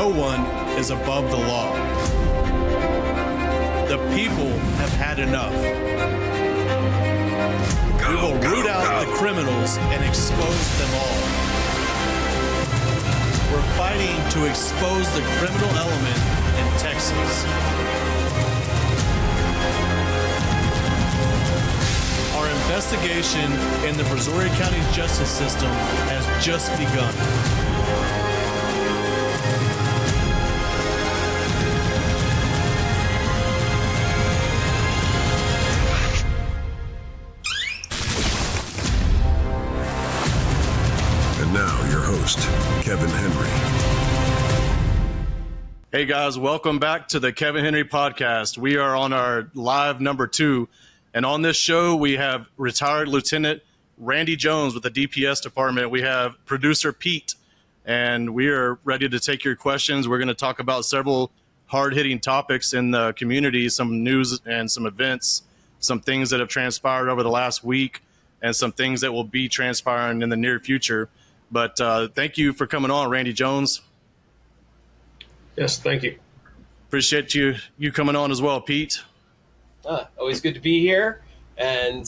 no one is above the law. The people have had enough. We will root out the criminals and expose them all. We're fighting to expose the criminal element in Texas. Our investigation in the Brazoria County's justice system has just begun. And now your host, Kevin Henry. Hey guys, welcome back to the Kevin Henry podcast. We are on our live number 2. And on this show, we have retired Lieutenant Randy Jones with the DPS department. We have producer Pete, and we are ready to take your questions. We're going to talk about several hard-hitting topics in the community, some news and some events, some things that have transpired over the last week, and some things that will be transpiring in the near future. But thank you for coming on, Randy Jones. Yes, thank you. Appreciate you coming on as well, Pete. Always good to be here and,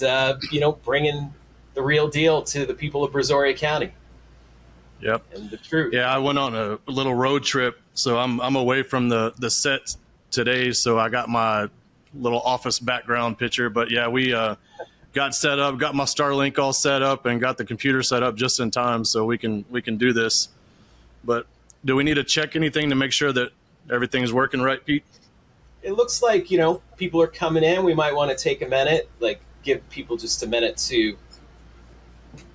bringing the real deal to the people of Brazoria County. Yep. And the truth. Yeah, I went on a little road trip, so I'm away from the set today, so I got my little office background picture. But, yeah, we got set up, got my Starlink all set up, and got the computer set up just in time so we can do this. But do we need to check anything to make sure that everything's working right, Pete? It looks like, people are coming in. We might want to take a minute, give people just a minute to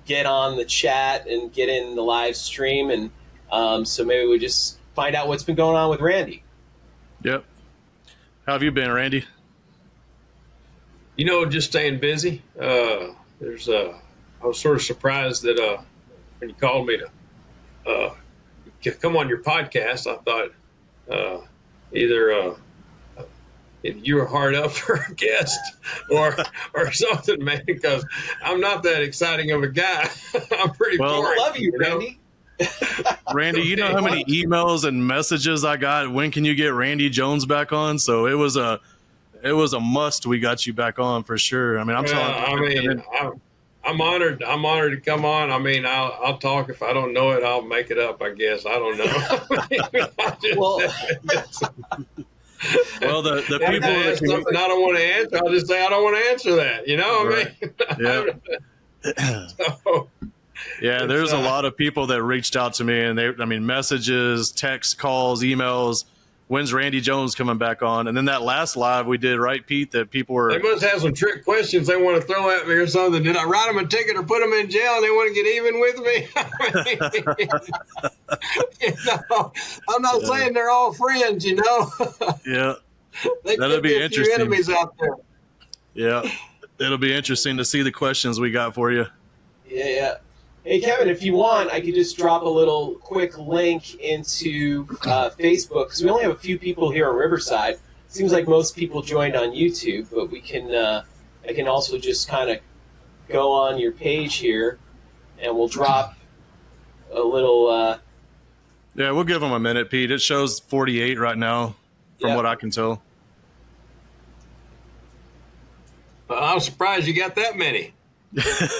get on the chat and get in the live stream. And so maybe we just find out what's been going on with Randy. Yep. How have you been, Randy? Just staying busy. I was sort of surprised that when you called me to come on your podcast, I thought either you were hard up for a guest or something, man, because I'm not that exciting of a guy. I'm pretty boring. I love you, Randy. Randy, you know how many emails and messages I got? When can you get Randy Jones back on? So it was a must. We got you back on for sure. I mean, I'm honored. I'm honored to come on. I mean, I'll talk. If I don't know it, I'll make it up, I guess. I don't know. Well, the people that something I don't want to answer, I'll just say I don't want to answer that. You know what I mean? So, yeah, there's a lot of people that reached out to me, and messages, texts, calls, emails. When's Randy Jones coming back on? And then that last live we did, right, Pete, that people were... They must have some trick questions they want to throw at me or something. Did I write them a ticket or put them in jail and they want to get even with me? I'm not saying they're all friends, Yeah. That'll be interesting. A few enemies out there. Yeah. It'll be interesting to see the questions we got for you. Yeah. Hey, Kevin, if you want, I could just drop a little quick link into Facebook, because we only have a few people here on Riverside. Seems like most people joined on YouTube, but I can also just kind of go on your page here, and we'll drop a little... Yeah, we'll give them a minute, Pete. It shows 48 right now, from what I can tell. I'm surprised you got that many.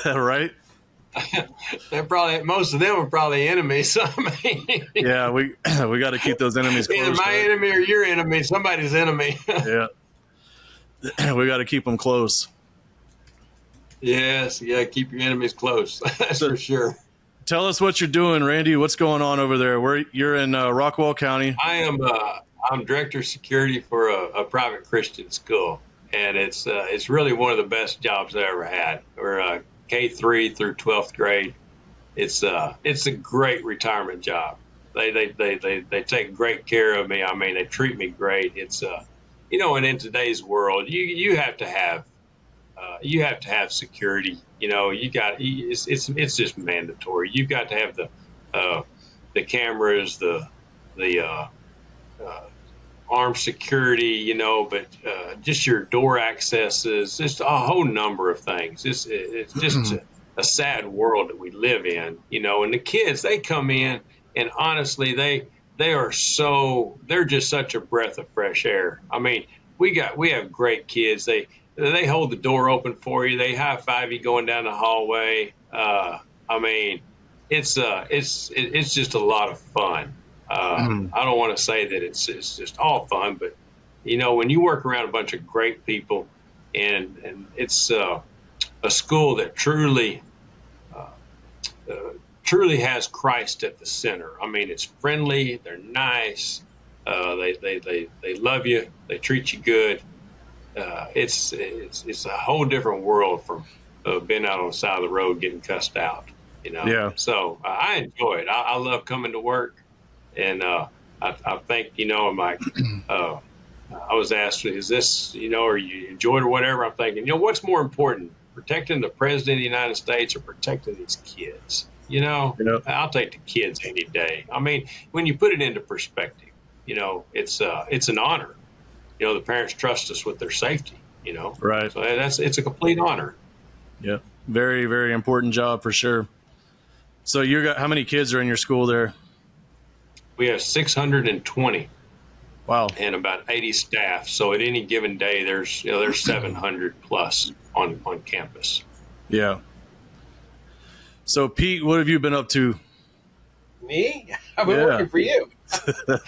Right? They're probably, most of them are probably enemies. Yeah, we got to keep those enemies close. Either my enemy or your enemy, somebody's enemy. Yeah, we got to keep them close. Yes, keep your enemies close. That's for sure. Tell us what you're doing, Randy. What's going on over there? You're in Rockwall County. I am. I'm director of security for a private Christian school, and it's really one of the best jobs I ever had. We're K3 through 12th grade. It's a great retirement job. They take great care of me. I mean, they treat me great. It's and in today's world, you have to have security. It's just mandatory. You've got to have the cameras, the armed security, but just your door accesses, just a whole number of things. It's just a sad world that we live in, and the kids, they come in and honestly, they're just such a breath of fresh air. I mean, we have great kids. They hold the door open for you. They high five you going down the hallway. I mean, it's just a lot of fun. I don't want to say that it's just all fun, but when you work around a bunch of great people, and it's a school that truly has Christ at the center. I mean, it's friendly. They're nice. They love you. They treat you good. It's a whole different world from being out on the side of the road getting cussed out. Yeah. So I enjoy it. I love coming to work, and I think I was asked, is this or you enjoy it or whatever? I'm thinking, what's more important, protecting the president of the United States or protecting these kids? I'll take the kids any day. I mean, when you put it into perspective, it's an honor. The parents trust us with their safety. Right. So it's a complete honor. Yeah. Very, very important job for sure. So how many kids are in your school there? We have 620. Wow. And about 80 staff. So at any given day, there's 700 plus on campus. Yeah. So Pete, what have you been up to? Me? I've been working for you. Putting the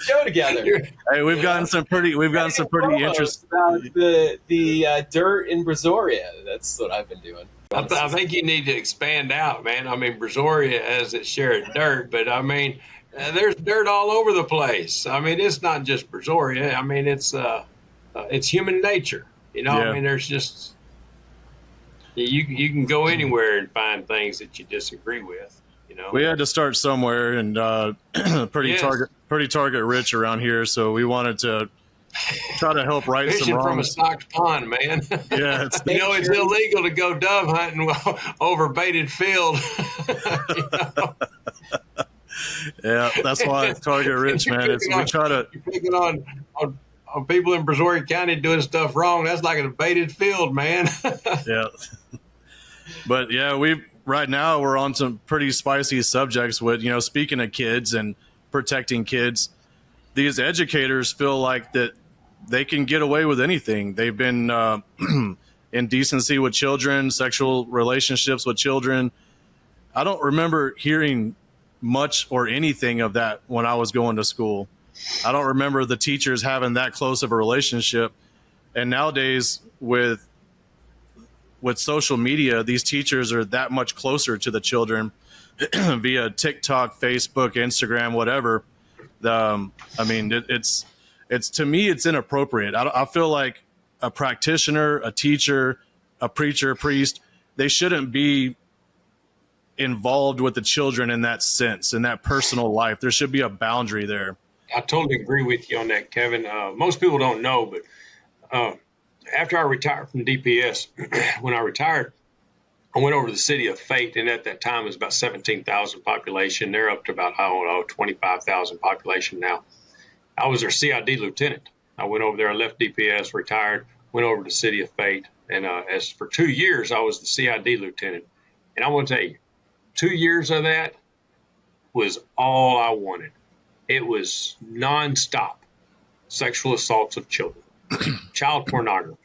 show together. Hey, we've gotten some pretty interesting about the dirt in Brazoria. That's what I've been doing. I think you need to expand out, man. I mean, Brazoria has its share of dirt, but I mean, there's dirt all over the place. I mean, it's not just Brazoria. I mean, it's human nature. I mean, there's just you can go anywhere and find things that you disagree with. We had to start somewhere, and pretty target rich around here, so we wanted to try to help right Fishing some wrongs. from a stocked pond, man. Yeah, it's illegal to go dove hunting over baited field. Yeah, that's why it's target rich, man. You're picking on people in Brazoria County doing stuff wrong. That's like a baited field, man. Yeah, but yeah, right now we're on some pretty spicy subjects with, speaking of kids and protecting kids. These educators feel like that they can get away with anything. They've been indecency with children, sexual relationships with children. I don't remember hearing much or anything of that when I was going to school. I don't remember the teachers having that close of a relationship. And nowadays with social media, these teachers are that much closer to the children via TikTok, Facebook, Instagram, whatever. I mean, it's to me, it's inappropriate. I feel like a practitioner, a teacher, a preacher, a priest, they shouldn't be involved with the children in that sense, in that personal life. There should be a boundary there. I totally agree with you on that, Kevin. Most people don't know, but after I retired from DPS, when I retired, I went over to the city of Fate, and at that time it was about 17,000 population. They're up to about, 25,000 population now. I was their CID lieutenant. I went over there, I left DPS, retired, went over to the city of Fate, and as for 2 years, I was the CID lieutenant. And I want to tell you, 2 years of that was all I wanted. It was nonstop sexual assaults of children, child pornography.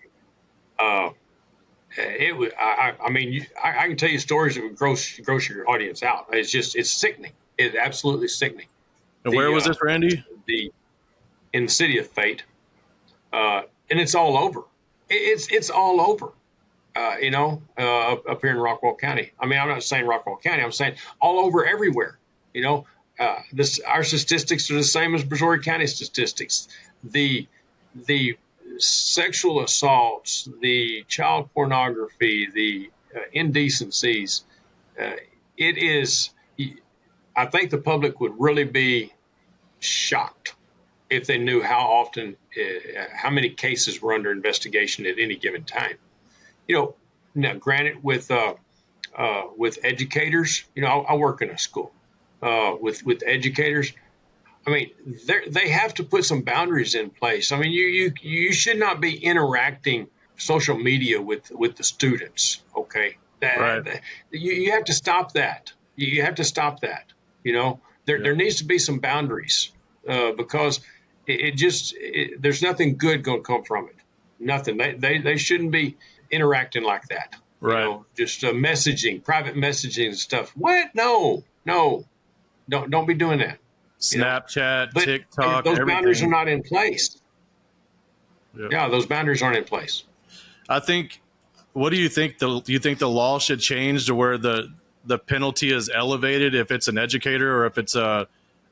It was. I mean, I can tell you stories that would gross your audience out. It's sickening. It's absolutely sickening. And where was this, Randy? In the city of Fate, and it's all over. It's all over. Up here in Rockwall County. I mean, I'm not saying Rockwall County. I'm saying all over, everywhere. Our statistics are the same as Brazoria County statistics. The sexual assaults, the child pornography, the indecencies. It is. I think the public would really be shocked if they knew how often, how many cases were under investigation at any given time. Now granted, with educators, I work in a school. With educators, I mean, they have to put some boundaries in place. I mean, you should not be interacting social media with the students. Okay, right. You have to stop that. You have to stop that. There needs to be some boundaries because there's nothing good going to come from it. Nothing. They shouldn't be interacting like that. Right. You know, just messaging, private messaging and stuff. What? No. Don't be doing that. Snapchat, But TikTok, those everything. boundaries are not in place. Yep. Yeah, those boundaries aren't in place. I think. What do you think? Do you think the law should change to where the penalty is elevated if it's an educator or if it's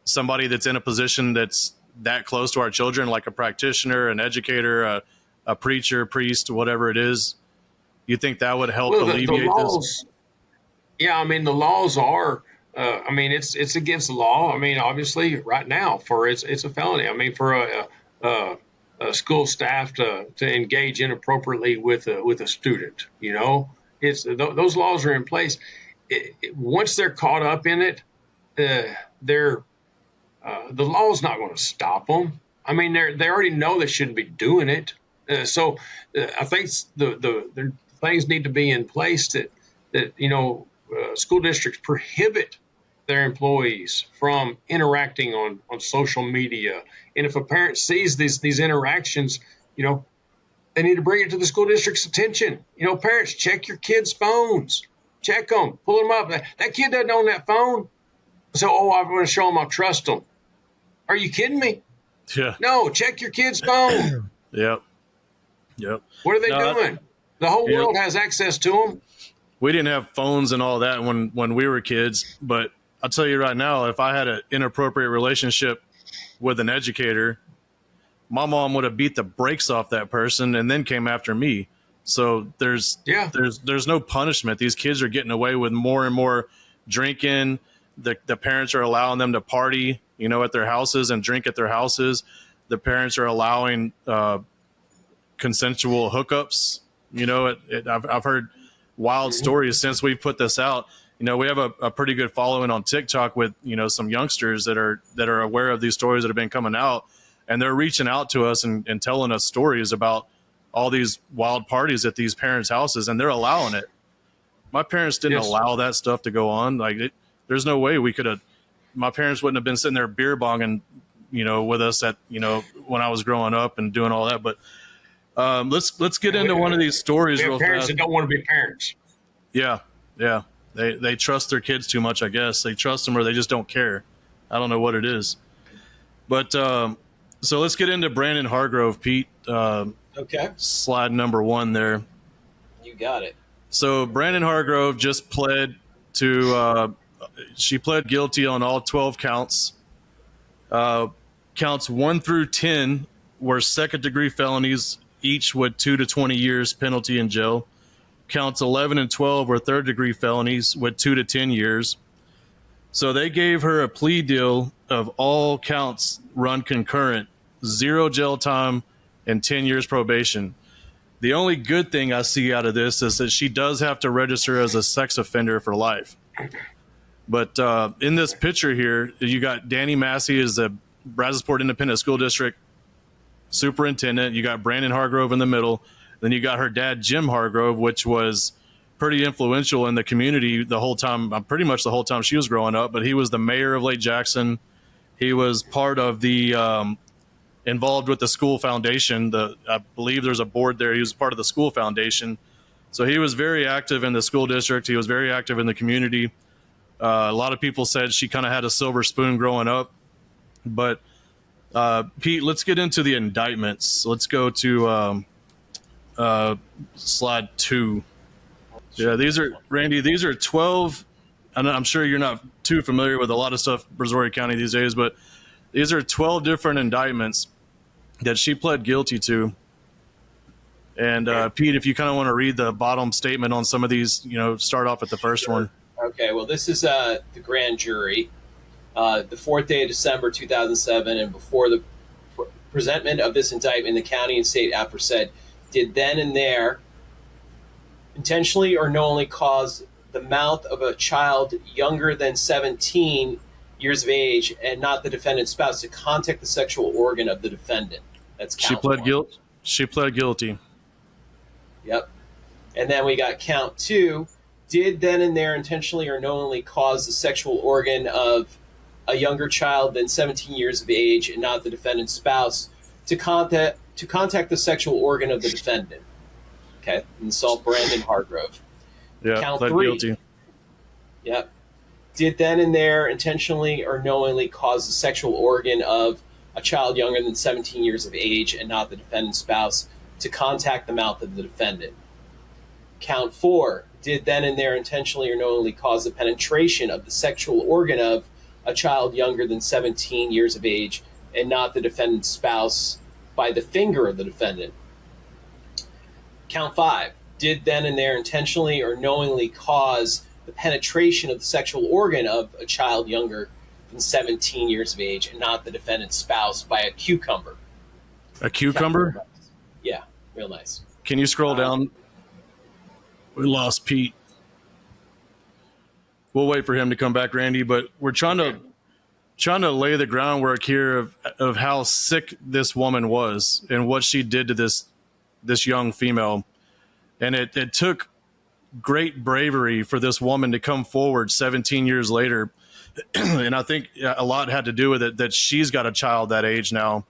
somebody that's in a position that's that close to our children, like a practitioner, an educator, a preacher, priest, whatever it is? You think that would help alleviate the laws, this? Yeah, I mean the laws are. I mean it's against the law. I mean obviously right now it's a felony. I mean for a school staff to engage inappropriately with a student, you know, those laws are in place. Once they're caught up in it, the law's not going to stop them. I mean, they already know they shouldn't be doing it. So I think the things need to be in place that you know school districts prohibit their employees from interacting on social media. And if a parent sees these interactions, you know, they need to bring it to the school district's attention. You know, parents, check your kids' phones. Check them. Pull them up. That kid doesn't own that phone. So, I'm going to show them I trust them. Are you kidding me? Yeah. No, check your kid's phone. Yep. What are they doing? The whole world has access to them. We didn't have phones and all that when we were kids, but I'll tell you right now, if I had an inappropriate relationship with an educator, my mom would have beat the brakes off that person and then came after me. So there's no punishment. These kids are getting away with more and more drinking. The parents are allowing them to party, you know, at their houses and drink at their houses. The parents are allowing consensual hookups. You know, I've heard wild stories since we put this out. You know, we have a pretty good following on TikTok with, you know, some youngsters that are aware of these stories that have been coming out, and they're reaching out to us and telling us stories about all these wild parties at these parents' houses, and they're allowing it. My parents didn't allow that stuff to go on. There's no way we could have. My parents wouldn't have been sitting there beer bonging, you know, with us at, you know, when I was growing up and doing all that. But let's get into one of these stories real fast. Parents that don't want to be parents. Yeah. They trust their kids too much, I guess. They trust them or they just don't care. I don't know what it is. But so let's get into Brandon Hargrove, Pete. Okay. Slide number 1 there. You got it. So Brandon Hargrove just pled to she pled guilty on all 12 counts. Counts 1 through 10 were second-degree felonies, each with 2 to 20 years penalty in jail. Counts 11 and 12 were third-degree felonies with 2 to 10 years. So they gave her a plea deal of all counts run concurrent, 0 jail time, and 10 years probation. The only good thing I see out of this is that she does have to register as a sex offender for life. But in this picture here, you got Danny Massey as the Brazosport Independent School District superintendent. You got Brandon Hargrove in the middle. Then you got her dad, Jim Hargrove, which was pretty influential in the community the whole time, pretty much the whole time she was growing up. But he was the mayor of Lake Jackson. He was part of the involved with the school foundation. I believe there's a board there. He was part of the school foundation. So he was very active in the school district. He was very active in the community. A lot of people said she kind of had a silver spoon growing up. But Pete, let's get into the indictments. Let's go to slide 2. Yeah, these are 12. And I'm sure you're not too familiar with a lot of stuff Brazoria County these days, but these are 12 different indictments that she pled guilty to. And Pete, if you kind of want to read the bottom statement on some of these, you know, start off at the first one. Okay, well, this is the grand jury. The 4th day of December 2007, and before the presentment of this indictment, the county and state aforesaid did then and there intentionally or knowingly cause the mouth of a child younger than 17 years of age and not the defendant's spouse to contact the sexual organ of the defendant. That's count She pled 1. guilty. She pled guilty. Yep. And then we got count 2. Did then and there intentionally or knowingly cause the sexual organ of a younger child than 17 years of age and not the defendant's spouse to contact the sexual organ of the defendant. Okay, and assault Brandon Hargrove. Yeah, Count pled 3. guilty. Yep. Did then and there intentionally or knowingly cause the sexual organ of a child younger than 17 years of age and not the defendant's spouse to contact the mouth of the defendant. Count 4. Did then and there intentionally or knowingly cause the penetration of the sexual organ of a child younger than 17 years of age and not the defendant's spouse by the finger of the defendant. Count 5. Did then and there intentionally or knowingly cause the penetration of the sexual organ of a child younger than 17 years of age and not the defendant's spouse by a cucumber. A cucumber? Yeah, real nice. Can you scroll down? We lost Pete. We'll wait for him to come back, Randy, but we're trying to lay the groundwork here of how sick this woman was and what she did to this young female. And it took great bravery for this woman to come forward 17 years later. And I think a lot had to do with it that she's got a child that age now.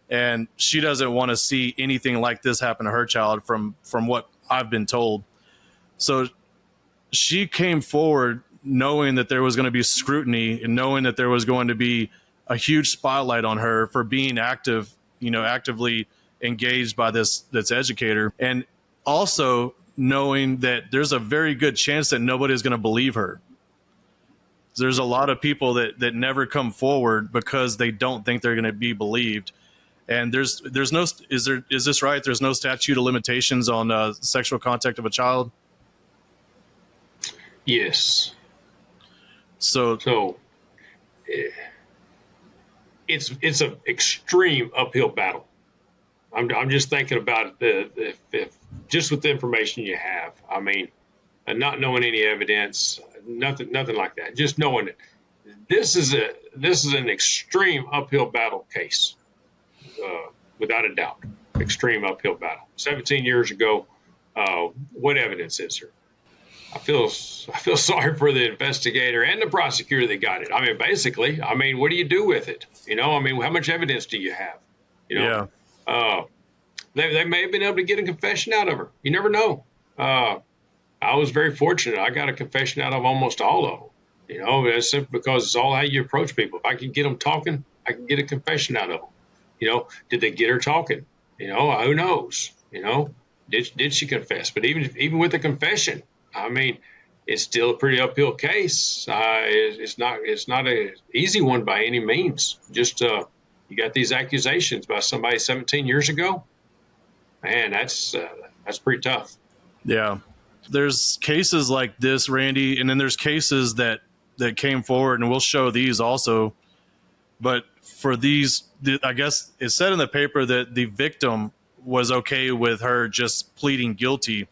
And she doesn't want to see anything like this happen to her child from what I've been told. So she came forward knowing that there was going to be scrutiny and knowing that there was going to be a huge spotlight on her for being actively engaged by this educator. And also knowing that there's a very good chance that nobody's going to believe her. There's a lot of people that never come forward because they don't think they're going to be believed. And there's no, is this right? There's no statute of limitations on sexual contact of a child. Yes. So it's an extreme uphill battle. I'm just thinking about if just with the information you have. I mean, not knowing any evidence, nothing like that. Just knowing it. This is an extreme uphill battle case, without a doubt. Extreme uphill battle. 17 years ago, what evidence is there? I feel sorry for the investigator and the prosecutor that got it. I mean, basically, what do you do with it? How much evidence do you have? Yeah. They may have been able to get a confession out of her. You never know. I was very fortunate. I got a confession out of almost all of them. It's simply because it's all how you approach people. If I can get them talking, I can get a confession out of them. Did they get her talking? Who knows? Did she confess? But even with the confession, it's still a pretty uphill case. It's not an easy one by any means. Just you got these accusations by somebody 17 years ago. Man, that's pretty tough. Yeah. There's cases like this, Randy, and then there's cases that came forward, and we'll show these also. But for these, I guess it said in the paper that the victim was okay with her just pleading guilty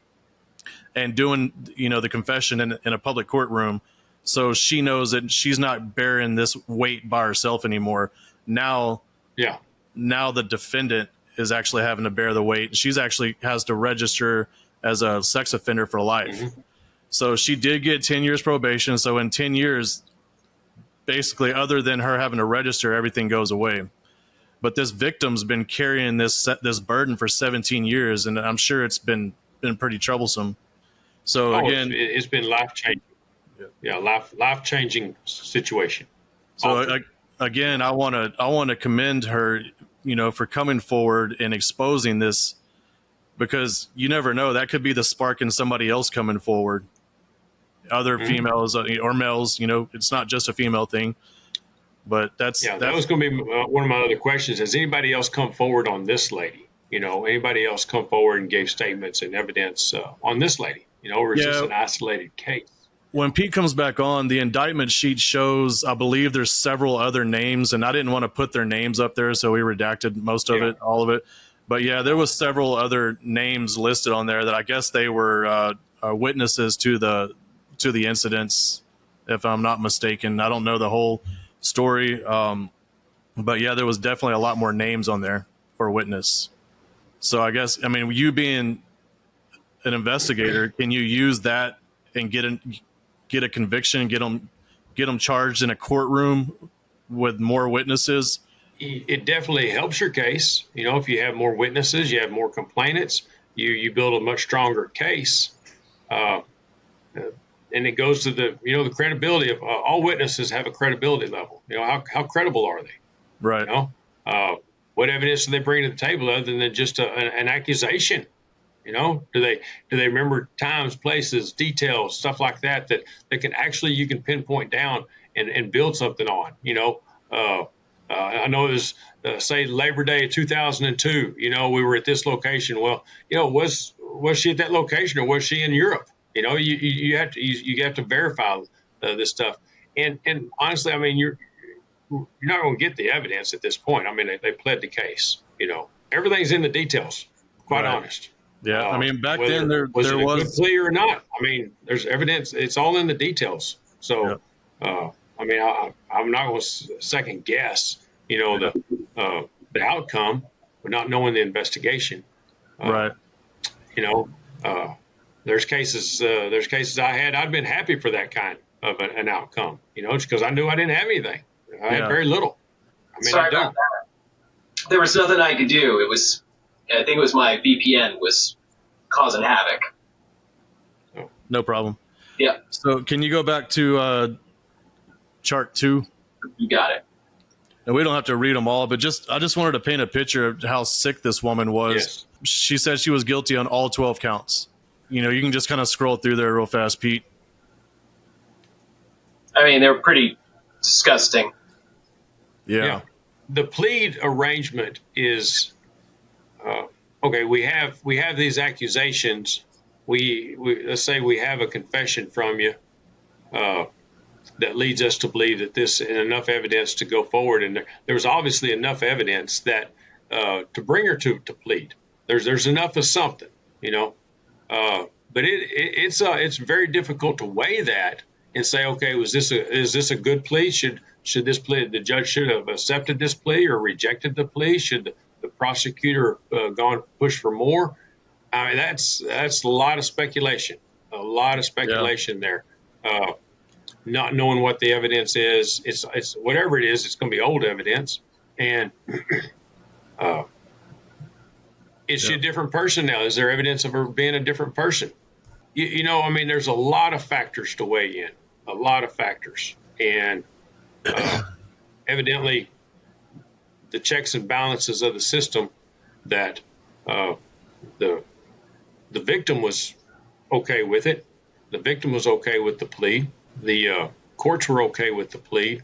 and doing, the confession in a public courtroom. So she knows that she's not bearing this weight by herself anymore. Now the defendant is actually having to bear the weight. She's actually has to register as a sex offender for life. Mm-hmm. So she did get 10 years probation. So in 10 years, basically, other than her having to register, everything goes away. But this victim's been carrying this burden for 17 years, and I'm sure it's been pretty troublesome. So again, it's been life-changing. Yeah, life-changing situation. So again, I want to commend her, for coming forward and exposing this, because you never know, that could be the spark in somebody else coming forward. Other females or males, it's not just a female thing. But that was going to be one of my other questions. Has anybody else come forward on this lady? Anybody else come forward and gave statements and evidence on this lady? Or is this an isolated case? When Pete comes back on, the indictment sheet shows, I believe there's several other names, and I didn't want to put their names up there, so we redacted most of it, all of it. But yeah, there was several other names listed on there that I guess they were witnesses to the incidents, if I'm not mistaken. I don't know the whole story, but yeah, there was definitely a lot more names on there for a witness. So I guess, you being an investigator, can you use that and get a conviction, get them charged in a courtroom with more witnesses? It definitely helps your case. If you have more witnesses, you have more complainants, you build a much stronger case. And it goes to the credibility of all witnesses have a credibility level. How credible are they? Right. What evidence do they bring to the table other than just an accusation? Do they remember times, places, details, stuff like that can actually you can pinpoint down and build something on? I know it was say Labor Day 2002. We were at this location. Well, was she at that location or was she in Europe? You have to verify this stuff. And honestly, I mean, you're not going to get the evidence at this point. I mean, they pled the case. Everything's in the details. Quite Right. honest. Yeah, I mean, back then there was it a good was plea or not. I mean, there's evidence. It's all in the details. So, I mean, I'm not going to second guess, the outcome, but not knowing the investigation. right. There's cases I'd been happy for that kind of an outcome, just because I knew I didn't have anything. I had very little. I mean, Sorry about that. There was nothing I could do. I think it was my VPN was causing havoc. No problem. Yeah, So can you go back to chart 2? you got it. And we don't have to read them all, but I just wanted to paint a picture of how sick this woman was. Yes. She said she was guilty on all 12 counts. You can just kind of scroll through there real fast, Pete. I mean, they were pretty disgusting. Yeah. The plead arrangement is okay. We have these accusations. We let's say we have a confession from you that leads us to believe that this is enough evidence to go forward. And there was obviously enough evidence that to bring her to plead. There's enough of something, but it's very difficult to weigh that and say, okay, is this a good plea? Should this plea, the judge should have accepted this plea or rejected the plea? Should the prosecutor push for more? I mean, that's a lot of speculation. There. Not knowing what the evidence is, it's whatever it is, it's going to be old evidence, and is she a different person now? Is there evidence of her being a different person? I mean, there's a lot of factors to weigh in, a lot of factors, and evidently, the checks and balances of the system that the victim was okay with it. The victim was okay with the plea. The courts were okay with the plea.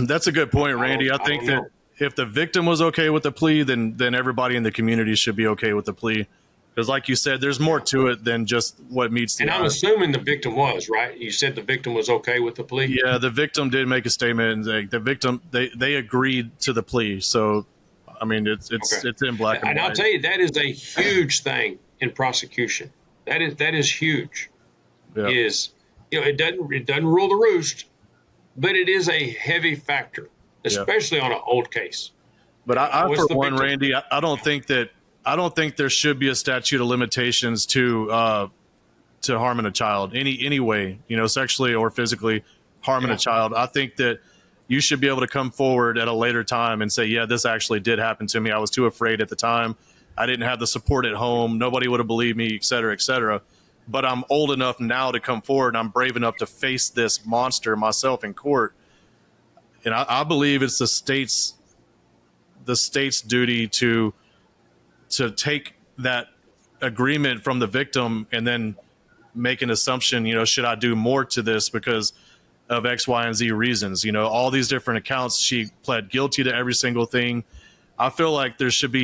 That's a good point, Randy. I think that if the victim was okay with the plea, then everybody in the community should be okay with the plea. Because like you said, there's more to it than just what meets the eye. And I'm assuming the victim was, right? You said the victim was okay with the plea? Yeah, the victim did make a statement, and the victim, they agreed to the plea. So, I mean, it's in black and white. And I'll tell you, that is a huge thing in prosecution. That is huge. Yeah. It doesn't rule the roost, but it is a heavy factor, especially on an old case. But I for one, victim? Randy, I don't think there should be a statute of limitations to harming a child any way, sexually or physically harming a child. I think that you should be able to come forward at a later time and say, yeah, this actually did happen to me. I was too afraid at the time. I didn't have the support at home. Nobody would have believed me, et cetera, et cetera. But I'm old enough now to come forward, and I'm brave enough to face this monster myself in court. And I believe it's the state's duty to take that agreement from the victim and then make an assumption, should I do more to this because of X, Y, and Z reasons? All these different accounts, she pled guilty to every single thing. I feel like there should be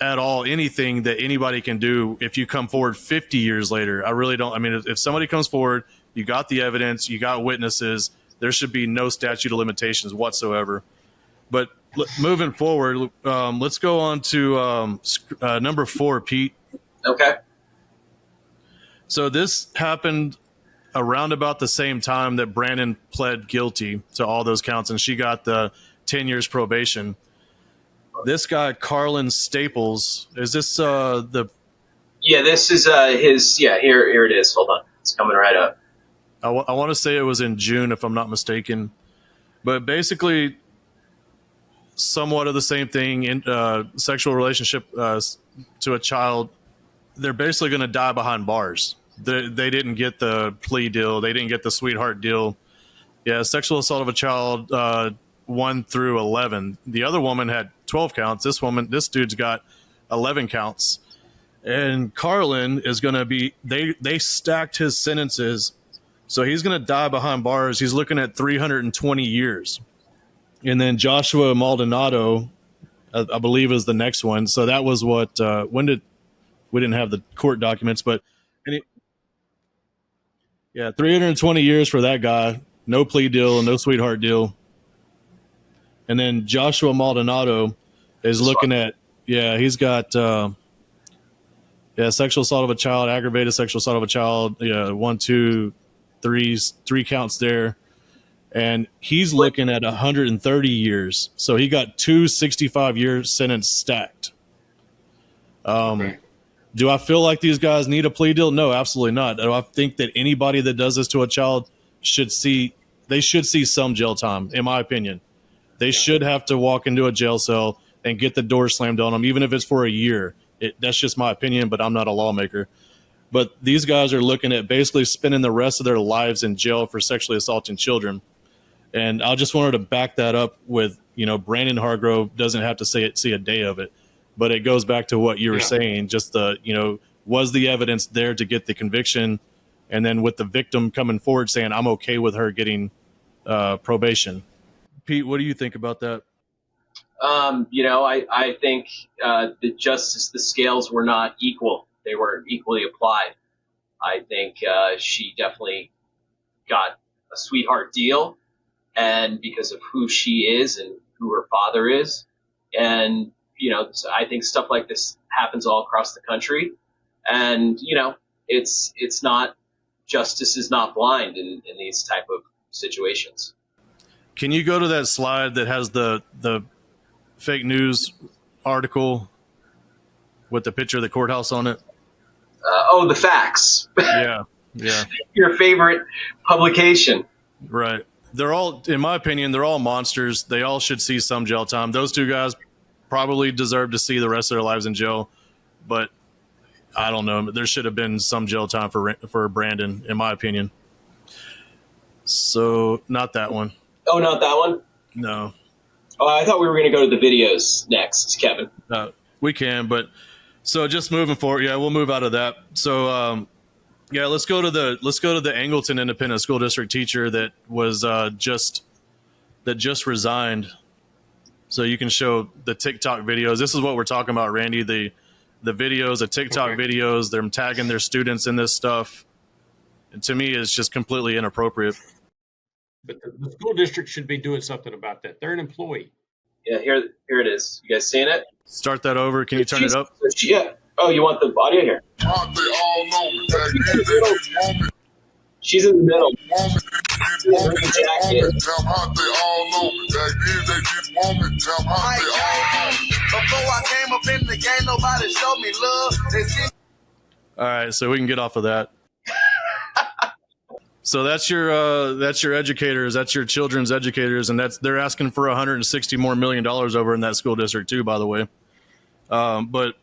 anything that anybody can do if you come forward 50 years later. I really don't. I mean, if somebody comes forward, you got the evidence, you got witnesses, there should be no statute of limitations whatsoever. But moving forward, let's go on to number 4, Pete. Okay. So this happened around about the same time that Brandon pled guilty to all those counts, and she got the 10 years probation. This guy, Carlin Staples, is this the... Yeah, this is his... Yeah, here it is. Hold on. It's coming right up. I want to say it was in June, if I'm not mistaken. But basically, somewhat of the same thing in sexual relationship to a child. They're basically going to die behind bars. They didn't get the plea deal. They didn't get the sweetheart deal. Yeah, sexual assault of a child 1 through 11. The other woman had 12 counts. This dude's got 11 counts. And Carlin is going to be, they stacked his sentences. So he's going to die behind bars. He's looking at 320 years. And then Joshua Maldonado, I believe, is the next one. So that was what, we didn't have the court documents, but 320 years for that guy. No plea deal, no sweetheart deal. And then Joshua Maldonado is looking at, he's got, sexual assault of a child, aggravated sexual assault of a child. 1, 2, 3 counts there. And he's looking at 130 years. So he got 2 65-year sentence stacked. Okay. Do I feel like these guys need a plea deal? No, absolutely not. Do I think that anybody that does this to a child should see some jail time, in my opinion. They should have to walk into a jail cell and get the door slammed on them, even if it's for a year. That's just my opinion, but I'm not a lawmaker. But these guys are looking at basically spending the rest of their lives in jail for sexually assaulting children. And I just wanted to back that up with, Brandon Hargrove doesn't have to see a day of it. But it goes back to what you were saying, just was the evidence there to get the conviction? And then with the victim coming forward saying, I'm okay with her getting probation. Pete, what do you think about that? I think the scales were not equal. They weren't equally applied. I think she definitely got a sweetheart deal, and because of who she is and who her father is. And, I think stuff like this happens all across the country. And, it's not, justice is not blind in these type of situations. Can you go to that slide that has the fake news article with the picture of the courthouse on it? The facts. Yeah. Your favorite publication. Right. They're all, in my opinion, they're all monsters. They all should see some jail time. Those two guys probably deserve to see the rest of their lives in jail, but I don't know. There should have been some jail time for Brandon, in my opinion. So, not that one. Oh, not that one? No. Oh, I thought we were going to go to the videos next, Kevin. We can, but so just moving forward, we'll move out of that. So, let's go to the Angleton Independent School District teacher that was just resigned. So you can show the TikTok videos. This is what we're talking about, Randy. The videos, the TikTok videos. They're tagging their students in this stuff. And to me, it's just completely inappropriate. But the school district should be doing something about that. They're an employee. Yeah, here it is. You guys seeing it? Start that over. Can you turn it up? Yeah. Oh, you want the audio here? She's in the middle. All right, so we can get off of that. So that's your educators, that's your children's educators, and they're asking for $160 million more over in that school district too, by the way. But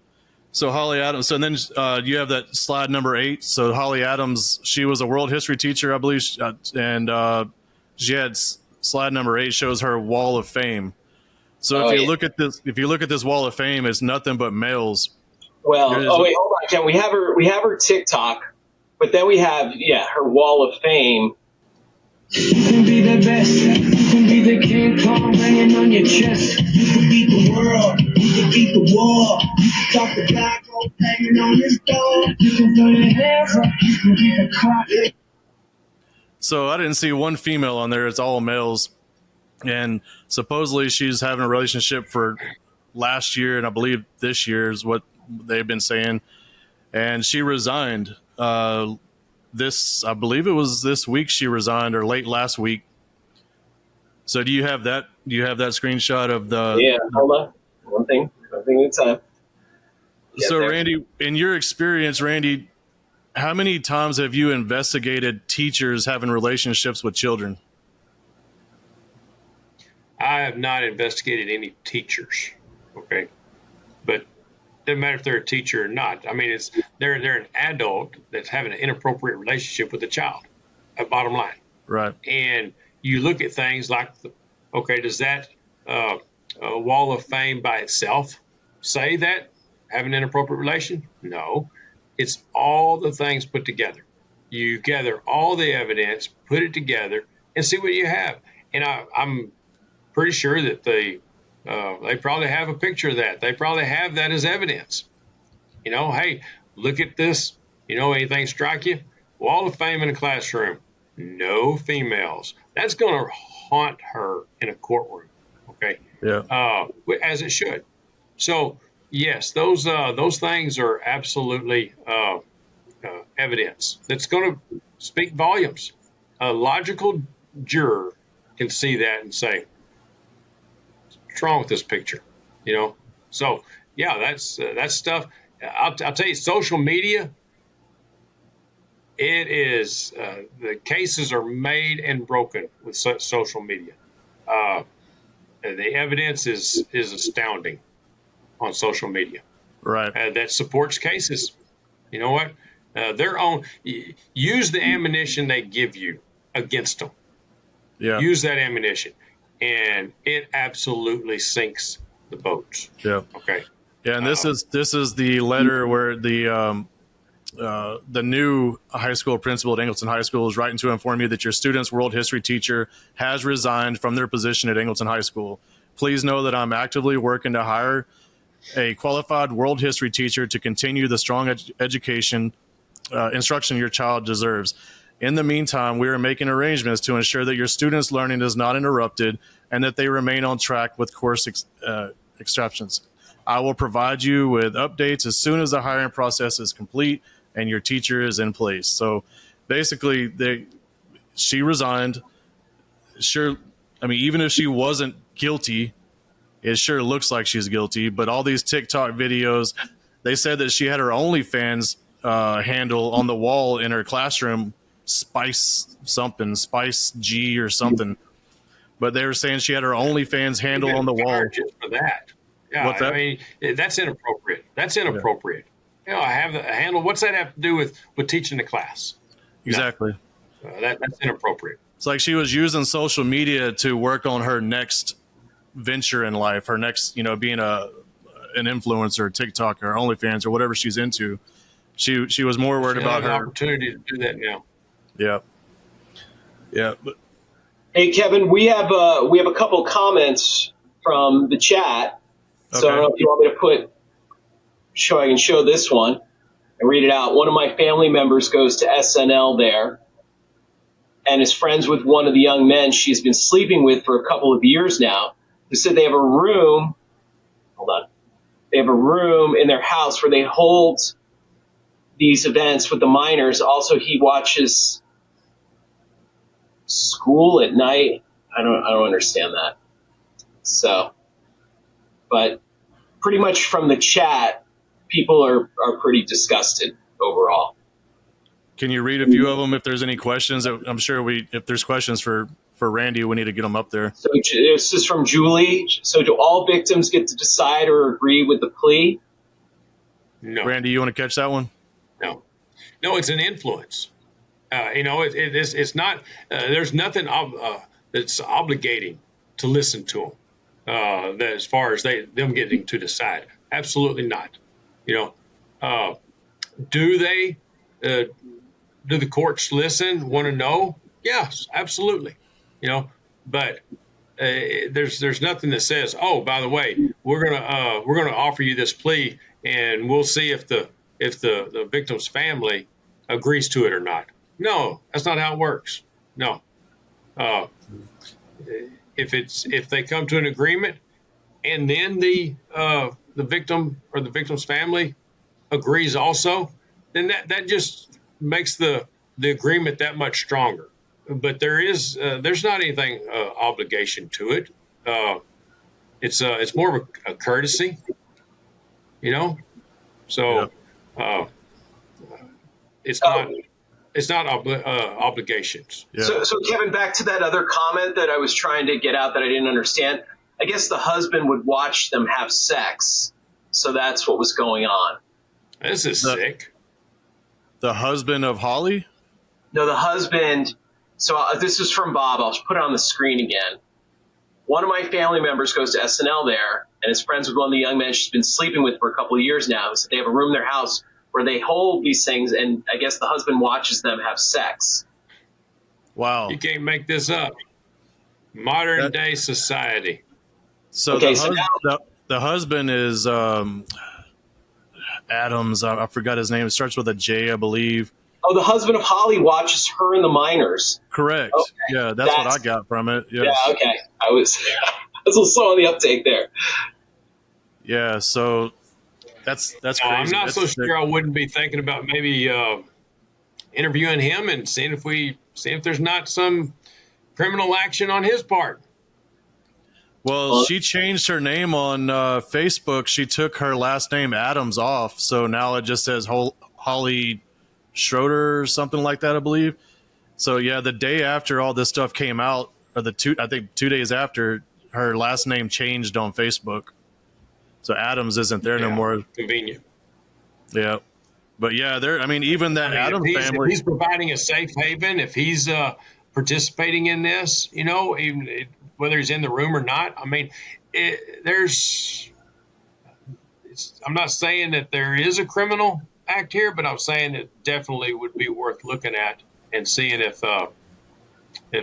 so Holly Adams, so then you have that slide number 8. So Holly Adams, she was a world history teacher, I believe, and she had slide number 8 shows her wall of fame. So if you look at this wall of fame, it's nothing but males. Well, wait, hold on, Ken. We have her TikTok. But then we have, her wall of fame. You can be the best. You can be the King Kong banging on your chest. You can beat the world. You can beat the war. You can stop the black hole banging on his door. You can throw your hands up. You can beat the clock. So I didn't see one female on there. It's all males. And supposedly she's having a relationship for last year, and I believe this year is what they've been saying. And she resigned. I believe it was this week she resigned, or late last week. So do you have that? Do you have that screenshot of the? Yeah, hold on. One thing at a time. So Randy, in your experience, Randy, how many times have you investigated teachers having relationships with children? I have not investigated any teachers. Okay, but doesn't matter if they're a teacher or not. I mean, they're an adult that's having an inappropriate relationship with a child. Bottom line, Right. and you look at things like, okay, does that wall of fame by itself say that having an inappropriate relation? No, it's all the things put together. You gather all the evidence, put it together, and see what you have. And I'm pretty sure that they probably have a picture of that. They probably have that as evidence. Hey, look at this. Anything strike you? Wall of fame in a classroom. No females. That's going to haunt her in a courtroom. Okay. Yeah. As it should. So yes, those things are absolutely evidence that's going to speak volumes. A logical juror can see that and say, "What's wrong with this picture?" So yeah, that's stuff. I'll tell you, social media. It is the cases are made and broken with social media. The evidence is astounding on social media. Right. That supports cases. You know what? Their own use the ammunition they give you against them. Yeah. Use that ammunition, and it absolutely sinks the boats. Yeah. Okay. Yeah, and this is the letter where the new high school principal at Angleton High School is writing to inform you that your student's world history teacher has resigned from their position at Angleton High School. Please know that I'm actively working to hire a qualified world history teacher to continue the strong education instruction your child deserves. In the meantime, we are making arrangements to ensure that your students' learning is not interrupted and that they remain on track with course exceptions. I will provide you with updates as soon as the hiring process is complete and your teacher is in place. So basically, she resigned. Sure, I mean, even if she wasn't guilty, it sure looks like she's guilty. But all these TikTok videos, they said that she had her OnlyFans handle on the wall in her classroom, Spice G or something. But they were saying she had her OnlyFans handle on the wall. Just for that. Yeah, What's that? I mean, that's inappropriate. That's inappropriate. I have a handle. What's that have to do with teaching the class? Exactly. That's inappropriate. It's like she was using social media to work on her next venture in life, her next, being an influencer, TikTok or OnlyFans or whatever she's into. She was more worried about her opportunity to do that now. Yeah. Yeah. But Hey, Kevin, we have a couple comments from the chat. So I don't know if you want me to I can show this one and read it out. One of my family members goes to SNL there and is friends with one of the young men she's been sleeping with for a couple of years now, who said they have a room. Hold on. They have a room in their house where they hold these events with the minors. Also, he watches school at night. I don't understand that. So, but pretty much from the chat, people are pretty disgusted overall. Can you read a few of them if there's any questions? I'm sure if there's questions for Randy, we need to get them up there. So this is from Julie. So do all victims get to decide or agree with the plea? No. Randy, you want to catch that one? No, it's an influence. It's not. There's nothing that's obligating to listen to them. That as far as them getting to decide, absolutely not. Do they? Do the courts listen? Want to know? Yes, absolutely. But there's nothing that says, oh, by the way, we're gonna offer you this plea, and we'll see if the victim's family agrees to it or not. No, that's not how it works. No. If they come to an agreement and then the victim or the victim's family agrees also, then that just makes the agreement that much stronger. But there's not anything obligation to it. It's more of a courtesy, So it's not. obligations. Yeah. So Kevin, back to that other comment that I was trying to get out that I didn't understand. I guess the husband would watch them have sex. So that's what was going on. This is sick. The husband of Holly? No, the husband. So this is from Bob. I'll put it on the screen again. One of my family members goes to SNL there and is friends with one of the young men she's been sleeping with for a couple of years now. So they have a room in their house where they hold these things, and I guess the husband watches them have sex. Wow. You can't make this up. Modern day society. So, Okay, the husband is Adams. I forgot his name. It starts with a J, I believe. Oh, the husband of Holly watches her and the minors. Correct. Okay. Yeah, that's what I got from it. Yes. Yeah, okay. I was a little slow on the uptake there. Yeah, so that's crazy. I'm not That's so sick. sure I wouldn't be thinking about maybe interviewing him and seeing if there's not some criminal action on his part. Well, she changed her name on Facebook. She took her last name Adams off, so now it just says Holly Schroeder or something like that, I believe. So yeah, the day after all this stuff came out, or I think 2 days after, her last name changed on Facebook. So Adams isn't there no more. Convenient. Yeah, but yeah, even that Adams if family. he's providing a safe haven, if he's participating in this, even whether he's in the room or not. I mean, I'm not saying that there is a criminal act here, but I'm saying it definitely would be worth looking at and seeing if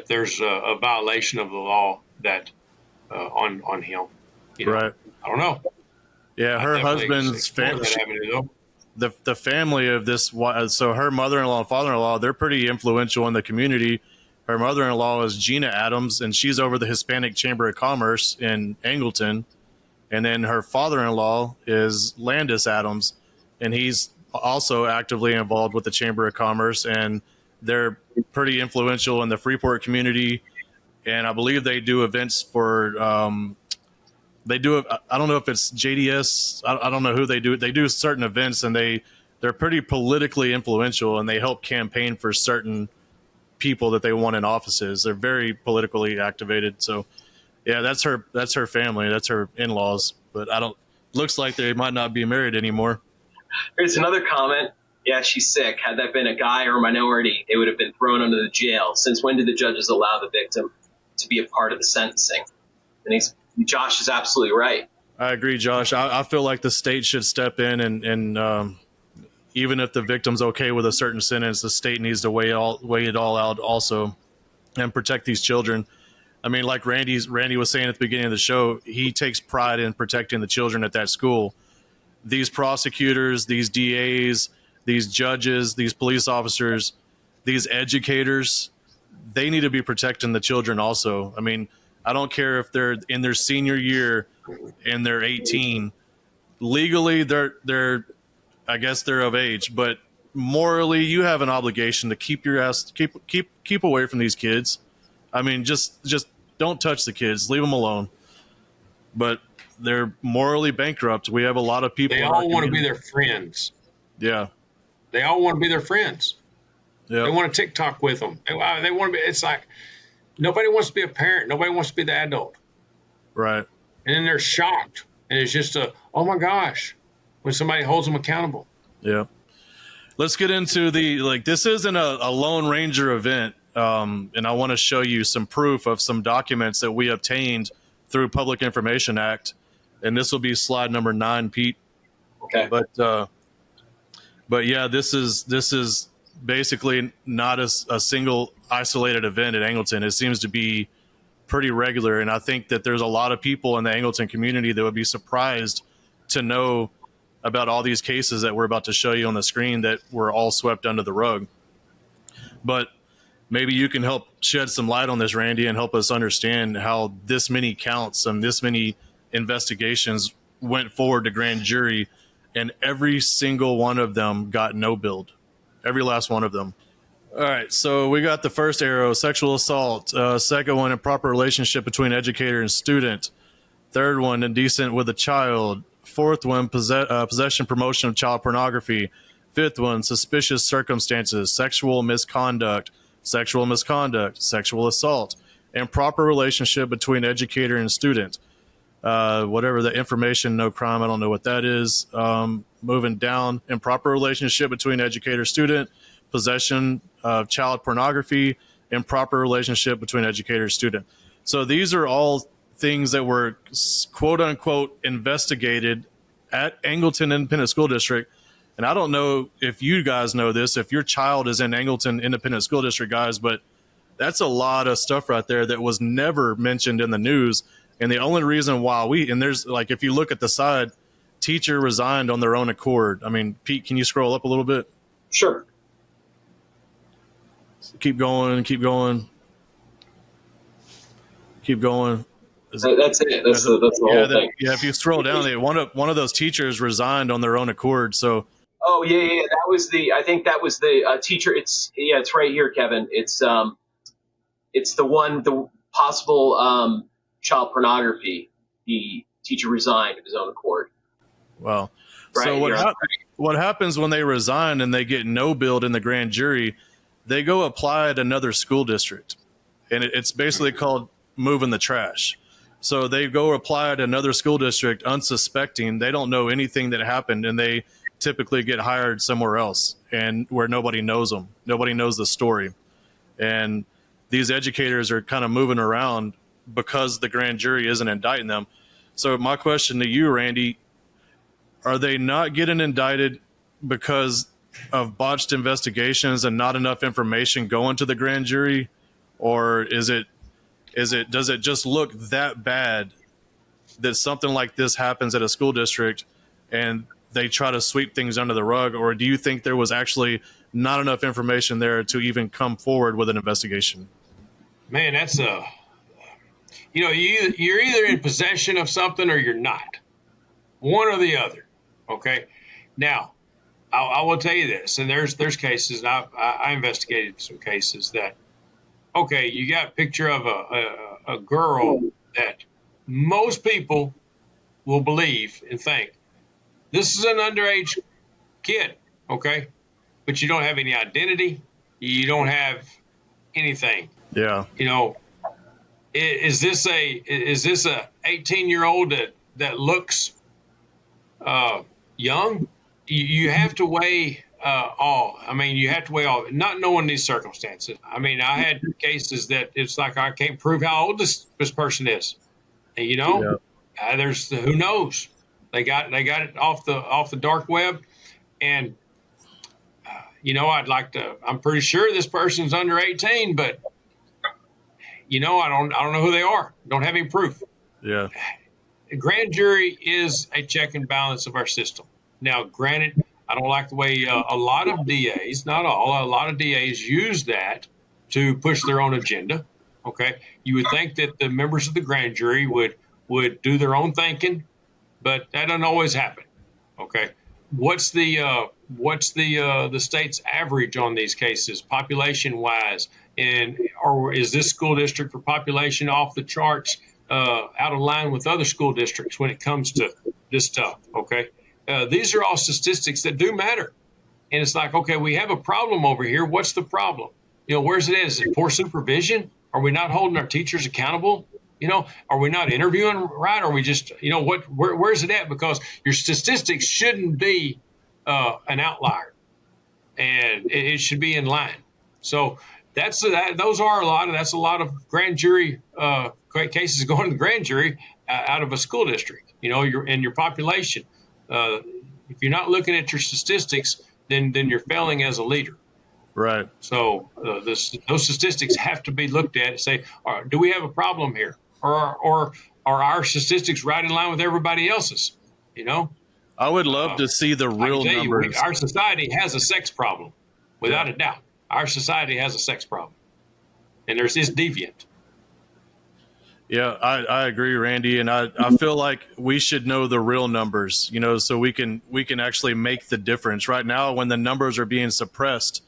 there's a violation of the law that on him. Right. I don't know. Yeah, her husband's family. The family of this, so her mother-in-law and father-in-law, they're pretty influential in the community. Her mother-in-law is Gina Adams, and she's over the Hispanic Chamber of Commerce in Angleton. And then her father-in-law is Landis Adams, and he's also actively involved with the Chamber of Commerce, and they're pretty influential in the Freeport community. And I believe they do events for I don't know if it's JDS. I don't know who they do. They do certain events, and they're pretty politically influential, and they help campaign for certain people that they want in offices. They're very politically activated. So yeah, that's her family. That's her in-laws. But looks like they might not be married anymore. Here's another comment. Yeah, she's sick. Had that been a guy or a minority, they would have been thrown under the jail. Since when did the judges allow the victim to be a part of the sentencing? And Josh is absolutely right. I agree, Josh. I feel like the state should step in and even if the victim's okay with a certain sentence, the state needs to weigh it all out also and protect these children. I mean, like Randy was saying at the beginning of the show, he takes pride in protecting the children at that school. These prosecutors, these DAs, these judges, these police officers, these educators, they need to be protecting the children also. I mean, I don't care if they're in their senior year and they're 18. Legally, I guess they're of age, but morally, you have an obligation to keep away from these kids. I mean, just don't touch the kids, leave them alone. But they're morally bankrupt. We have a lot of people. They all want to be their friends. Yeah. They all want to be their friends. Yeah. They want to TikTok with them. They want to be. It's like nobody wants to be a parent. Nobody wants to be the adult. Right. And then they're shocked, and it's just oh my gosh, when somebody holds them accountable. Yeah. Let's get into this isn't a Lone Ranger event. And I want to show you some proof of some documents that we obtained through Public Information Act. And this will be slide number 9, Pete. Okay. But yeah, this is basically not a single isolated event at Angleton. It seems to be pretty regular. And I think that there's a lot of people in the Angleton community that would be surprised to know about all these cases that we're about to show you on the screen that were all swept under the rug. But maybe you can help shed some light on this, Randy, and help us understand how this many counts and this many investigations went forward to grand jury, and every single one of them got no billed. Every last one of them. All right, so we got the first arrow, sexual assault. Second one, improper relationship between educator and student. Third one, indecent with a child. Fourth one, possession, promotion of child pornography. Fifth one, suspicious circumstances, sexual misconduct, sexual assault, improper relationship between educator and student. Whatever the information, no crime, I don't know what that is. Moving down, improper relationship between educator student, possession of child pornography, improper relationship between educator and student. So these are all things that were quote unquote investigated at Angleton Independent School District. And I don't know if you guys know this, if your child is in Angleton Independent School District, guys, but that's a lot of stuff right there that was never mentioned in the news. And the only reason why there's like, if you look at the side, teacher resigned on their own accord. I mean, Pete, can you scroll up a little bit? Sure. Keep going. Keep going. That's it. That's the whole thing. Yeah, if you scroll down, one of those teachers resigned on their own accord. So. Oh yeah. I think that was the teacher. It's right here, Kevin. It's the possible child pornography. The teacher resigned of his own accord. Wow. Right, So what happens when they resign and they get no billed in the grand jury? They go apply at another school district, and it's basically called moving the trash. So they go apply at another school district unsuspecting. They don't know anything that happened, and they typically get hired somewhere else and where nobody knows them. Nobody knows the story. And these educators are kind of moving around because the grand jury isn't indicting them. So my question to you, Randy, are they not getting indicted because of botched investigations and not enough information going to the grand jury? Or does it just look that bad that something like this happens at a school district and they try to sweep things under the rug? Or do you think there was actually not enough information there to even come forward with an investigation? Man, that's you're either in possession of something or you're not. One or the other. Okay. Now, I will tell you this, and there's cases, and I investigated some cases that, okay, you got a picture of a girl that most people will believe and think, this is an underage kid, okay? But you don't have any identity. You don't have anything. Yeah. You know, is this a 18-year-old that looks young? You have to weigh all. I mean, you have to weigh all, not knowing these circumstances. I mean, I had cases that it's like I can't prove how old this person is. And, you know, there's who knows. They got it off the dark web, and I'm pretty sure this person's under 18, but I don't know who they are. Don't have any proof. Yeah. The grand jury is a check and balance of our system. Now, granted, I don't like the way a lot of DAs, not all, a lot of DAs use that to push their own agenda. Okay. You would think that the members of the grand jury would do their own thinking, but that doesn't always happen. Okay. What's the state's average on these cases, population wise? Or is this school district for population off the charts, out of line with other school districts when it comes to this stuff? Okay. These are all statistics that do matter. And it's like, okay, we have a problem over here. What's the problem? Where's it at? Is it poor supervision? Are we not holding our teachers accountable? Are we not interviewing right? Are we just, where's it at? Because your statistics shouldn't be an outlier, and it should be in line. So that's a lot of grand jury cases going to the grand jury out of a school district. Your population. If you're not looking at your statistics, then you're failing as a leader. Right. So those statistics have to be looked at and say, do we have a problem here? Or are our statistics right in line with everybody else's? I would love to see the real numbers. Our society has a sex problem, without a doubt. Our society has a sex problem, and it's deviant. Yeah, I agree, Randy, and I feel like we should know the real numbers, so we can actually make the difference. Right now, when the numbers are being suppressed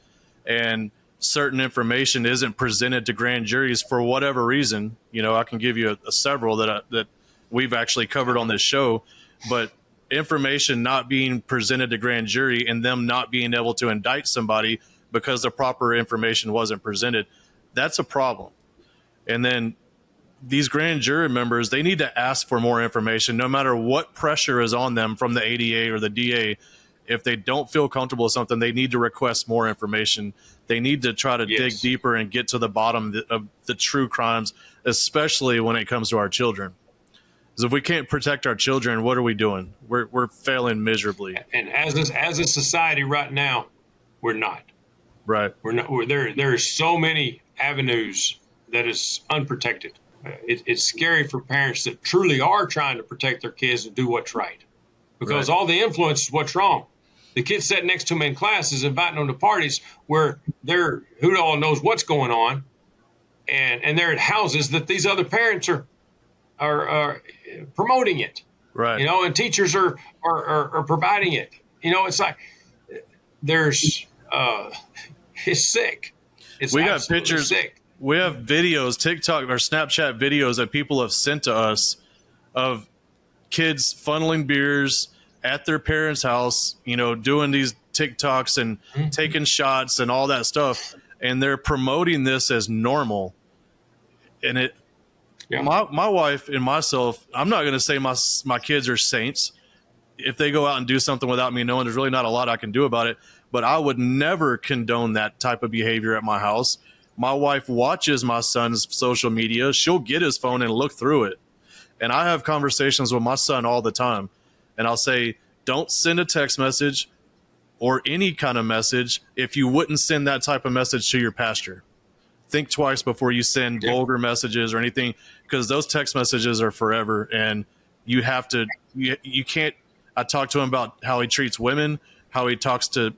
and certain information isn't presented to grand juries for whatever reason, I can give you several that we've actually covered on this show, but information not being presented to grand jury and them not being able to indict somebody because the proper information wasn't presented. That's a problem. And then these grand jury members, they need to ask for more information, no matter what pressure is on them from the ADA or the DA. If they don't feel comfortable with something, they need to request more information. They need to try to dig deeper and get to the bottom of the true crimes, especially when it comes to our children. Because if we can't protect our children, what are we doing? We're failing miserably. And as a society right now, we're not. Right. We're not. There are so many avenues that is unprotected. It's scary for parents that truly are trying to protect their kids and do what's right, because all the influence is what's wrong. The kids sitting next to them in class is inviting them to parties where who all knows what's going on, and they're at houses that these other parents are promoting it. Right. And teachers are providing it. It's like there's it's sick. We got pictures. Sick. We have videos, TikTok or Snapchat videos that people have sent to us of kids funneling beers at their parents' house, doing these TikToks and taking shots and all that stuff. And they're promoting this as normal. And my wife and myself, I'm not going to say my kids are saints. If they go out and do something without me knowing, there's really not a lot I can do about it. But I would never condone that type of behavior at my house. My wife watches my son's social media. She'll get his phone and look through it. And I have conversations with my son all the time. And I'll say, don't send a text message or any kind of message if you wouldn't send that type of message to your pastor. Think twice before you send vulgar messages or anything, because those text messages are forever. And you have to, you can't, I talked to him about how he treats women, how he talks to,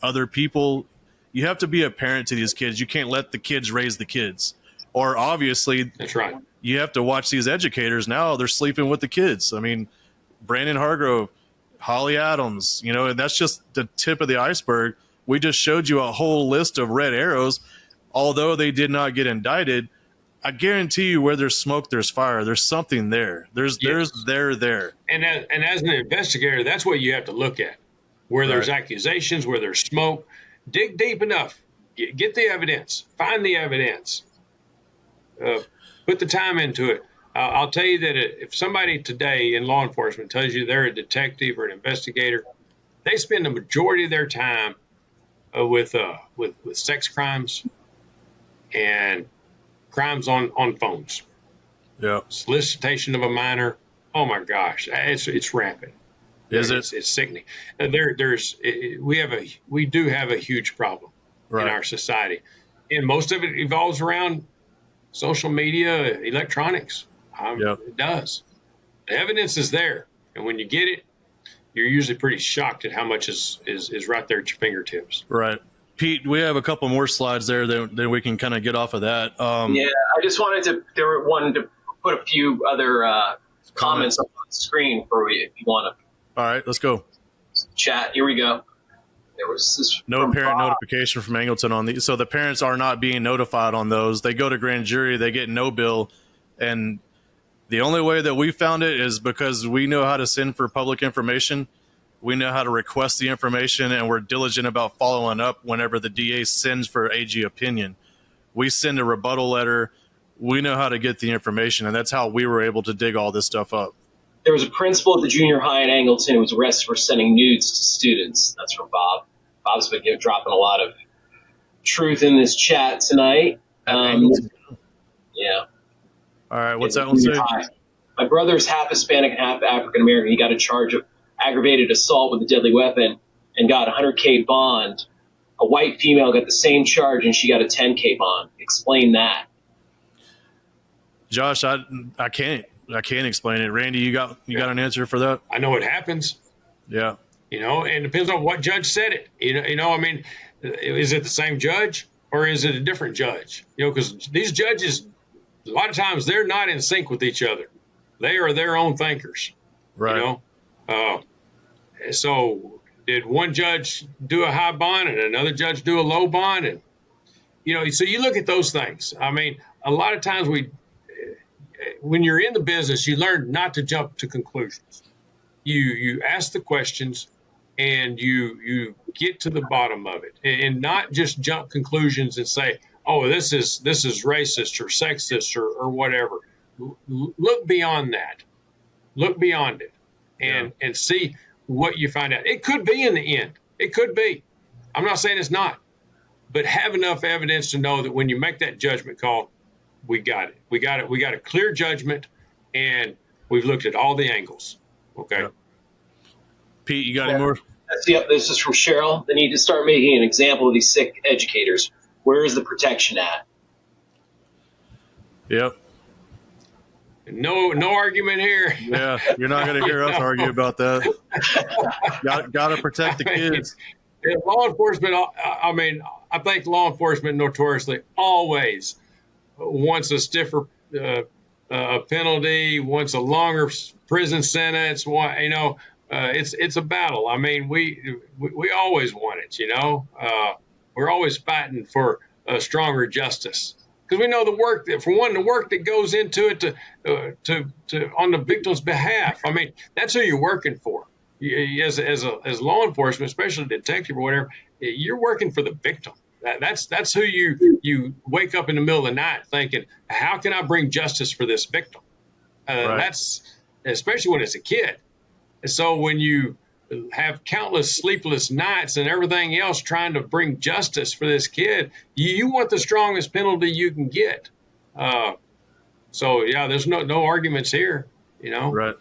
other people. You have to be a parent to these kids. You can't let the kids raise the kids. Or obviously, that's right. You have to watch these educators now. They're sleeping with the kids. I mean, Brandon Hargrove, Holly Adams, and that's just the tip of the iceberg. We just showed you a whole list of red arrows. Although they did not get indicted, I guarantee you where there's smoke, there's fire. There's something there. There's there. And as an investigator, that's what you have to look at. Where there's accusations, where there's smoke, dig deep enough, get the evidence, find the evidence, put the time into it. I'll tell you that if somebody today in law enforcement tells you they're a detective or an investigator, they spend the majority of their time with sex crimes and crimes on phones. Yeah. Solicitation of a minor. Oh my gosh, it's rampant. It's sickening. We do have a huge problem in our society, and most of it evolves around social media, electronics. It does. The evidence is there, and when you get it, you're usually pretty shocked at how much is right there at your fingertips. Right. Pete, we have a couple more slides there that we can kind of get off of that. I just wanted to put a few other comments up on the screen for you if you want to. All right, let's go. Chat. Here we go. There was this no parent notification from Angleton on these. So the parents are not being notified on those. They go to grand jury, they get no bill. And the only way that we found it is because we know how to send for public information. We know how to request the information, and we're diligent about following up whenever the DA sends for AG opinion. We send a rebuttal letter. We know how to get the information, and that's how we were able to dig all this stuff up. There was a principal at the junior high in Angleton who was arrested for sending nudes to students. That's from Bob. Bob's been dropping a lot of truth in this chat tonight. Yeah. All right, what's that one say? My brother's half Hispanic and half African American. He got a charge of aggravated assault with a deadly weapon and got $100K bond. A white female got the same charge and she got a $10K bond. Explain that. Josh, I can't explain it. Randy, you got an answer for that? I know it happens. Yeah. And it depends on what judge said it. I mean, is it the same judge or is it a different judge? Because these judges, a lot of times they're not in sync with each other. They are their own thinkers. Right. So did one judge do a high bond and another judge do a low bond? And, so you look at those things. I mean, a lot of times when you're in the business, you learn not to jump to conclusions. you ask the questions and you get to the bottom of it, and not just jump conclusions and say, oh, this is racist or sexist or whatever. Look beyond that. Look beyond it, and see what you find out. It could be in the end. It could be. I'm not saying it's not, but have enough evidence to know that when you make that judgment call, we got it. We got a clear judgment, and we've looked at all the angles. Okay. Yeah. Pete, you got any more? Yep, this is from Cheryl. They need to start making an example of these sick educators. Where is the protection at? Yep. No argument here. Yeah, you're not going to hear us argue about that. Got to protect the kids. Law enforcement, I think law enforcement notoriously always wants a stiffer penalty, wants a longer prison sentence. It's a battle. I mean, we always want it. We're always fighting for a stronger justice, because we know the work that goes into it to on the victim's behalf. I mean, that's who you're working for. As law enforcement, especially detective or whatever, you're working for the victim. That's who you wake up in the middle of the night thinking, how can I bring justice for this victim? Right. That's especially when it's a kid. And so when you have countless sleepless nights and everything else trying to bring justice for this kid, you want the strongest penalty you can get. So yeah, there's no arguments here. Right.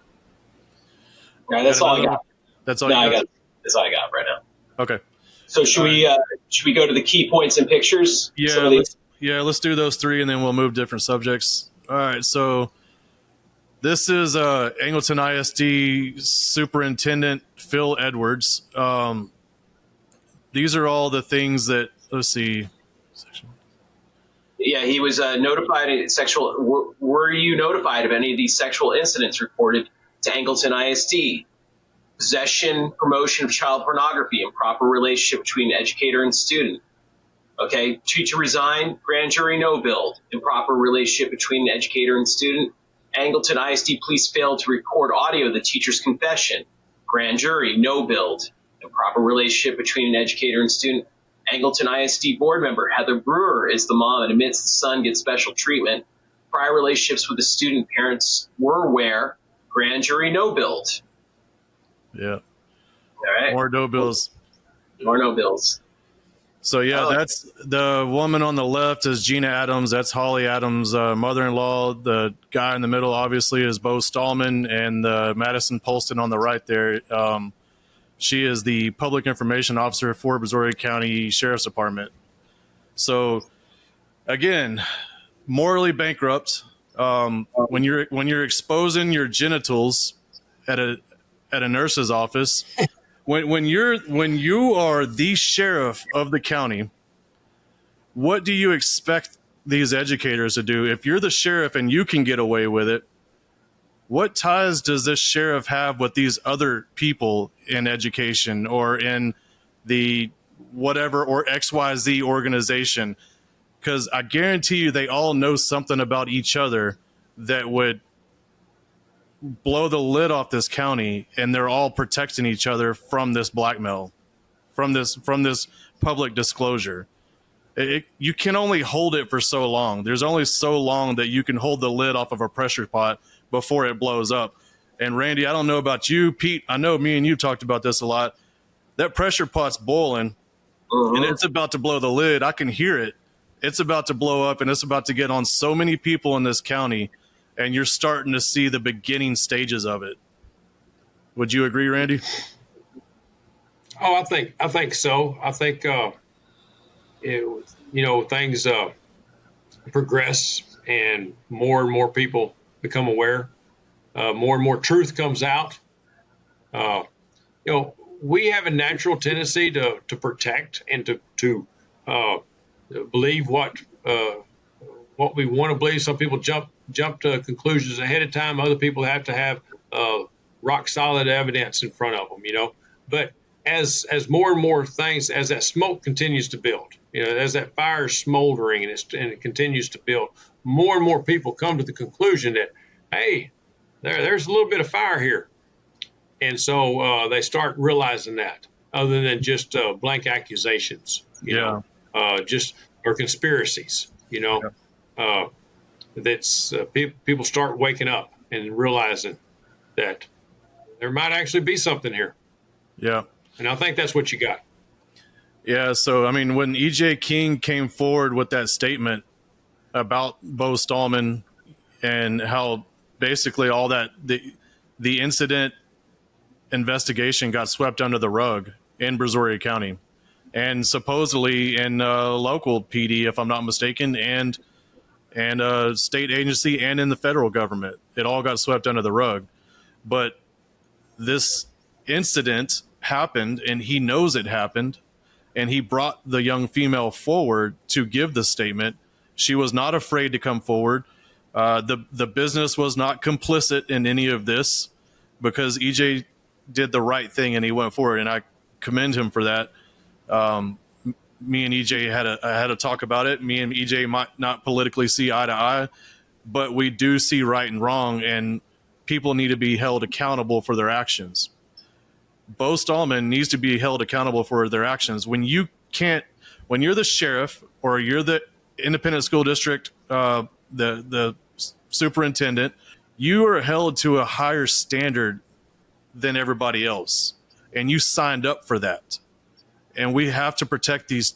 Yeah, that's all I got. That's all you got? That's all I got right now. Okay. So should we go to the key points and pictures? Yeah, let's do those three, and then we'll move different subjects. All right, so this is Angleton ISD Superintendent Phil Edwards. These are all the things that, let's see. Yeah, he was notified of sexual. Were you notified of any of these sexual incidents reported to Angleton ISD? Possession, promotion of child pornography, improper relationship between educator and student. Okay, teacher resigned, grand jury no billed, improper relationship between educator and student. Angleton ISD police failed to record audio of the teacher's confession. Grand jury no billed, improper relationship between an educator and student. Angleton ISD board member Heather Brewer is the mom and admits the son gets special treatment. Prior relationships with the student parents were aware. Grand jury no billed. Yeah. All right. More no bills. More no bills. So yeah, that's the woman on the left is Gina Adams. That's Holly Adams' mother-in-law. The guy in the middle, obviously, is Bo Stallman, and Madison Polston on the right there. She is the public information officer for Brazoria County Sheriff's Department. So again, morally bankrupt. When you're exposing your genitals at a nurse's office, when you are the sheriff of the county, what do you expect these educators to do? If you're the sheriff and you can get away with it, what ties does this sheriff have with these other people in education or in the whatever or XYZ organization? Because I guarantee you they all know something about each other that would blow the lid off this county, and they're all protecting each other from this blackmail, from this public disclosure. You can only hold it for so long. There's only so long that you can hold the lid off of a pressure pot before it blows up. And Randy, I don't know about you. Pete, I know me and you talked about this a lot. That pressure pot's boiling, and it's about to blow the lid. I can hear it. It's about to blow up, and it's about to get on so many people in this county, and you're starting to see the beginning stages of it. Would you agree, Randy? Oh, I think so. I think things progress, and more people become aware. More and more truth comes out. We have a natural tendency to protect and to believe what we want to believe. Some people jump to conclusions ahead of time. Other people have to have rock solid evidence in front of them. But as more and more things, as that smoke continues to build, as that fire is smoldering and it continues to build, more and more people come to the conclusion that, hey, there's a little bit of fire here. And so they start realizing that, other than just blank accusations, just or conspiracies, that's people start waking up and realizing that there might actually be something here. Yeah. And I think that's what you got. Yeah. So, I mean, when EJ King came forward with that statement about Bo Stallman and how basically all that the incident investigation got swept under the rug in Brazoria County and supposedly in local PD, if I'm not mistaken, and state agency and in the federal government, it all got swept under the rug. But this incident happened, and he knows it happened, and he brought the young female forward to give the statement. She was not afraid to come forward. The business was not complicit in any of this because EJ did the right thing and he went forward, and I commend him for that. Me and EJ had a talk about it. Me and EJ might not politically see eye to eye, but we do see right and wrong, and people need to be held accountable for their actions. Bo Stallman needs to be held accountable for their actions. When you're the sheriff or you're the independent school district, the superintendent, you are held to a higher standard than everybody else, and you signed up for that. And we have to protect these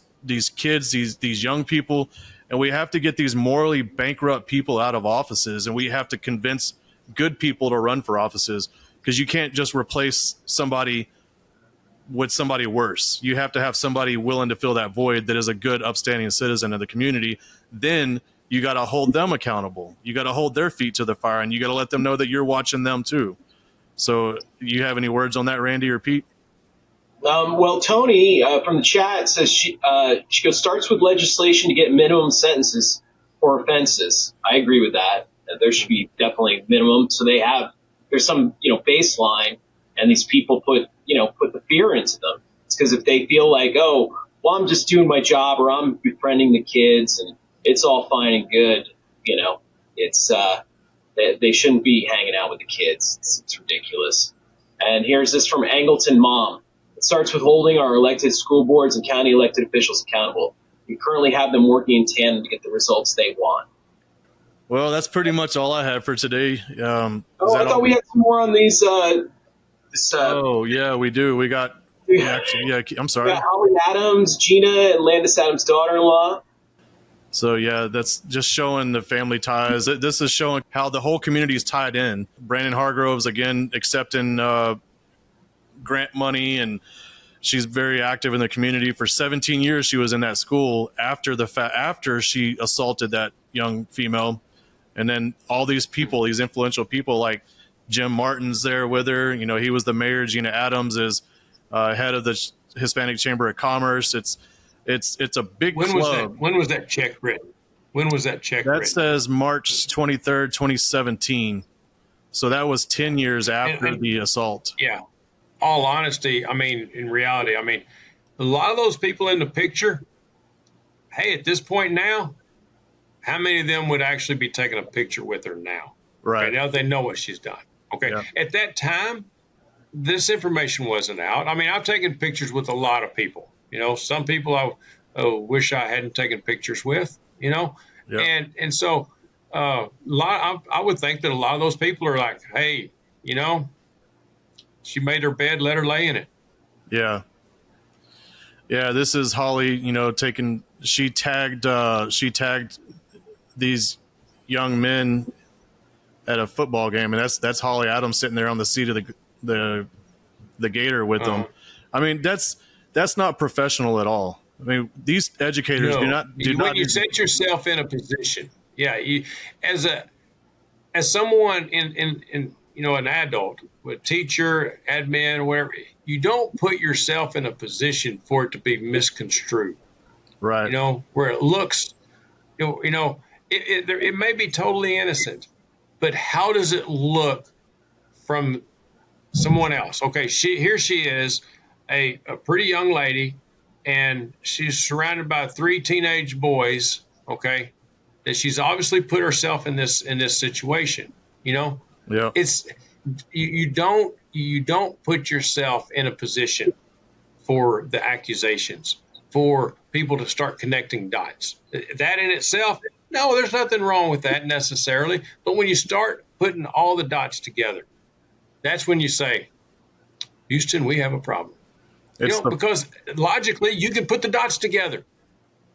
kids, these young people, and we have to get these morally bankrupt people out of offices, and we have to convince good people to run for offices, because you can't just replace somebody with somebody worse. You have to have somebody willing to fill that void that is a good, upstanding citizen of the community. Then you got to hold them accountable. You got to hold their feet to the fire, and you got to let them know that you're watching them too. So you have any words on that, Randy or Pete? Well, Tony from the chat says she goes, starts with legislation to get minimum sentences for offenses. I agree with that. There should be definitely minimum. So there's some, baseline, and these people put the fear into them. It's because if they feel like, oh, well, I'm just doing my job, or I'm befriending the kids and it's all fine and good, it's, they shouldn't be hanging out with the kids. It's ridiculous. And here's this from Angleton Mom. It starts with holding our elected school boards and county elected officials accountable. We currently have them working in tandem to get the results they want. Well, that's pretty much all I have for today. I thought we had some more on these. Oh, yeah, we do. We got, I'm sorry. We got Holly Adams, Gina, and Landis Adams' daughter-in-law. So, yeah, that's just showing the family ties. This is showing how the whole community is tied in. Brandon Hargroves, again, accepting grant money, and she's very active in the community. For 17 years, she was in that school after she assaulted that young female. And then all these people, these influential people like Jim Martin's there with her. He was the mayor. Gina Adams is head of the Hispanic Chamber of Commerce. It's a big club. When was that check written? That says March 23rd, 2017. So that was 10 years after the assault. Yeah. All honesty, in reality, a lot of those people in the picture, hey, at this point now, how many of them would actually be taking a picture with her now? Right. Okay, now they know what she's done. Okay. Yeah. At that time, this information wasn't out. I've taken pictures with a lot of people. Some people I wish I hadn't taken pictures with, Yeah. And so I would think that a lot of those people are like, hey, she made her bed, let her lay in it. Yeah. Yeah, this is Holly, she tagged these young men at a football game, and that's Holly Adams sitting there on the seat of the Gator with them. That's not professional at all. These educators do not. When you set yourself in a position, as someone in an adult, a teacher, admin, whatever, you don't put yourself in a position for it to be misconstrued. Right. Where it looks, it may be totally innocent, but how does it look from someone else? Okay, here she is, a pretty young lady, and she's surrounded by 3 teenage boys. Okay, that she's obviously put herself in this situation. Yeah. It's you don't you don't put yourself in a position for the accusations, for people to start connecting dots. That in itself, no, there's nothing wrong with that necessarily. But when you start putting all the dots together, that's when you say, Houston, we have a problem. Because logically, you can put the dots together.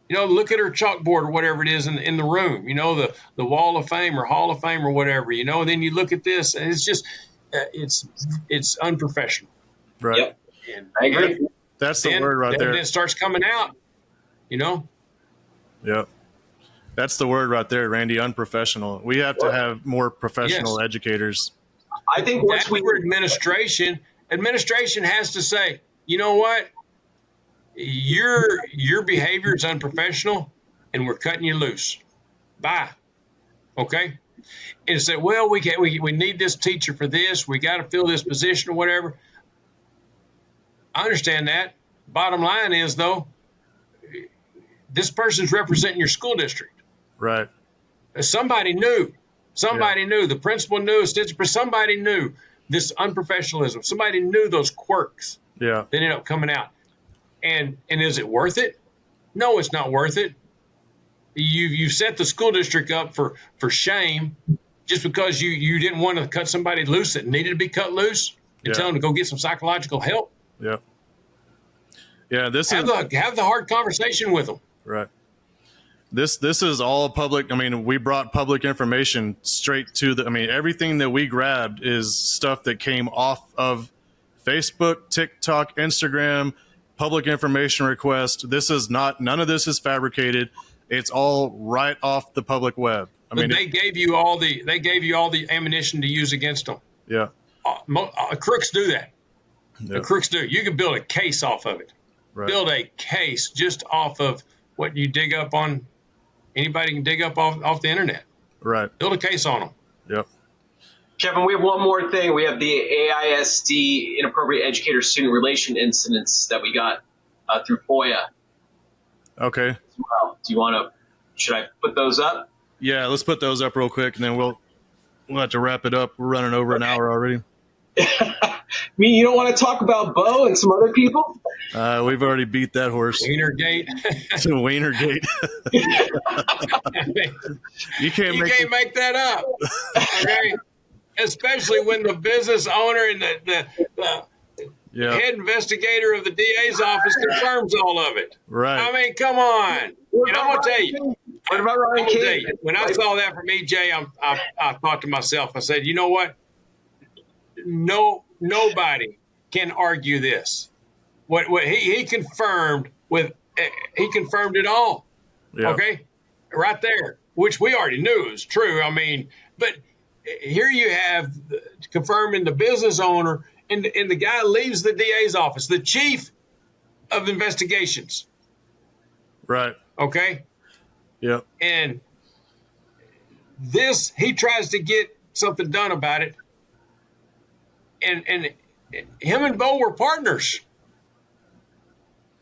Look at her chalkboard or whatever it is in the room, the Wall of Fame or Hall of Fame or whatever, then you look at this and it's just, it's unprofessional. Right. Yep. And I agree. That's the word right there. Then it starts coming out, Yep. That's the word right there, Randy, unprofessional. We have to have more professional educators. I think once that's where administration has to say, you know what? Your behavior is unprofessional and we're cutting you loose. Bye. Okay? And say, well, we need this teacher for this. We got to fill this position or whatever. I understand that. Bottom line is, though, this person's representing your school district. Right. Somebody knew. Somebody knew. The principal knew. Somebody knew this unprofessionalism. Somebody knew those quirks. Yeah. That ended up coming out. And is it worth it? No, it's not worth it. You set the school district up for shame just because you didn't want to cut somebody loose that needed to be cut loose and tell them to go get some psychological help. Yeah. Yeah. Have the hard conversation with them. Right. This is all public. I mean, we brought public information straight to everything that we grabbed is stuff that came off of Facebook, TikTok, Instagram, public information request. None of this is fabricated. It's all right off the public web. They gave you all the ammunition to use against them. Yeah. Crooks do that. Yeah. The crooks do. You can build a case off of it. Right. Build a case just off of what you dig up on. Anybody can dig up off the internet. Right. Build a case on them. Yep. Kevin, we have one more thing. We have the AISD inappropriate educator-student relation incidents that we got through FOIA. Okay. Well, should I put those up? Yeah, let's put those up real quick, and then we'll have to wrap it up. We're running over an hour already. You don't want to talk about Bo and some other people? We've already beat that horse. Wienergate. Wienergate. You can't make that up. Okay. Especially when the business owner and the head investigator of the DA's office confirms all of it. Right. I mean, come on. And I'm going to tell you. What about Ryan King? When I saw that from EJ, I thought to myself, I said, you know what? Nobody can argue this. What he confirmed he confirmed it all. Yeah. Okay, right there, which we already knew was true. But here you have confirming the business owner, and the guy leaves the DA's office, the chief of investigations. Right. Okay. Yep. And he tries to get something done about it. And him and Bo were partners.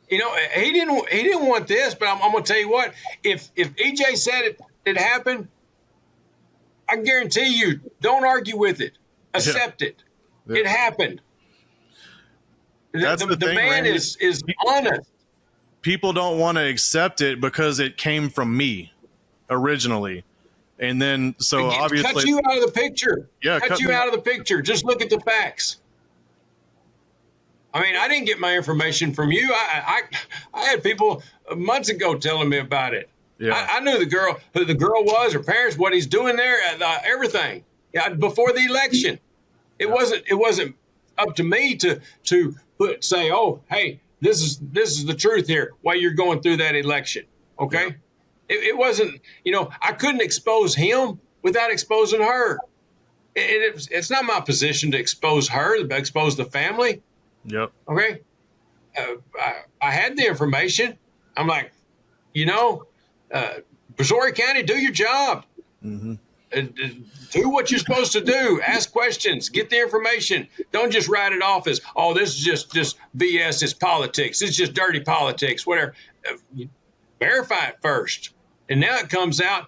He didn't want this, but I'm going to tell you what, if EJ said it happened, I guarantee you, don't argue with it. Accept it. It happened. That's the thing, man Randy. is honest. People don't want to accept it because it came from me originally. And then, so obviously, cut you out of the picture. Yeah, cut you out of the picture. Just look at the facts. I didn't get my information from you. I had people months ago telling me about it. Yeah. I knew who the girl was, her parents, what he's doing there, everything. Before the election, it wasn't up to me to say, oh, hey, this is the truth here while you're going through that election. Okay. Yeah. It wasn't, I couldn't expose him without exposing her. It's not my position to expose her, to expose the family. Yep. Okay. I had the information. I'm like, Brazoria County, do your job. Mm-hmm. Do what you're supposed to do. Ask questions. Get the information. Don't just write it off as, oh, this is just BS. It's politics. It's just dirty politics, whatever. Verify it first. And now it comes out,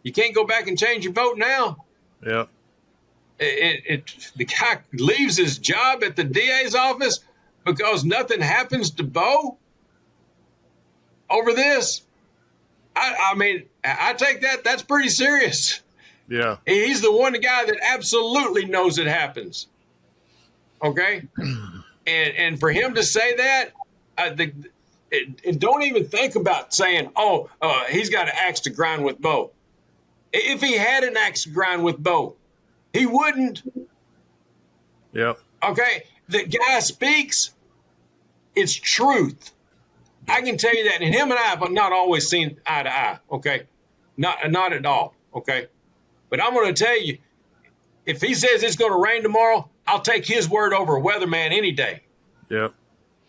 you can't go back and change your vote now. Yep. The guy leaves his job at the DA's office because nothing happens to Bo over this. I mean, I take that. That's pretty serious. Yeah. He's the guy that absolutely knows it happens. Okay, and for him to say that, and don't even think about saying, he's got an axe to grind with Bo. If he had an axe to grind with Bo, he wouldn't. Yep. Okay, the guy speaks. It's truth. I can tell you that. And him and I have not always seen eye to eye. Okay, not at all. Okay, but I'm going to tell you, if he says it's going to rain tomorrow, I'll take his word over a weatherman any day. Yep.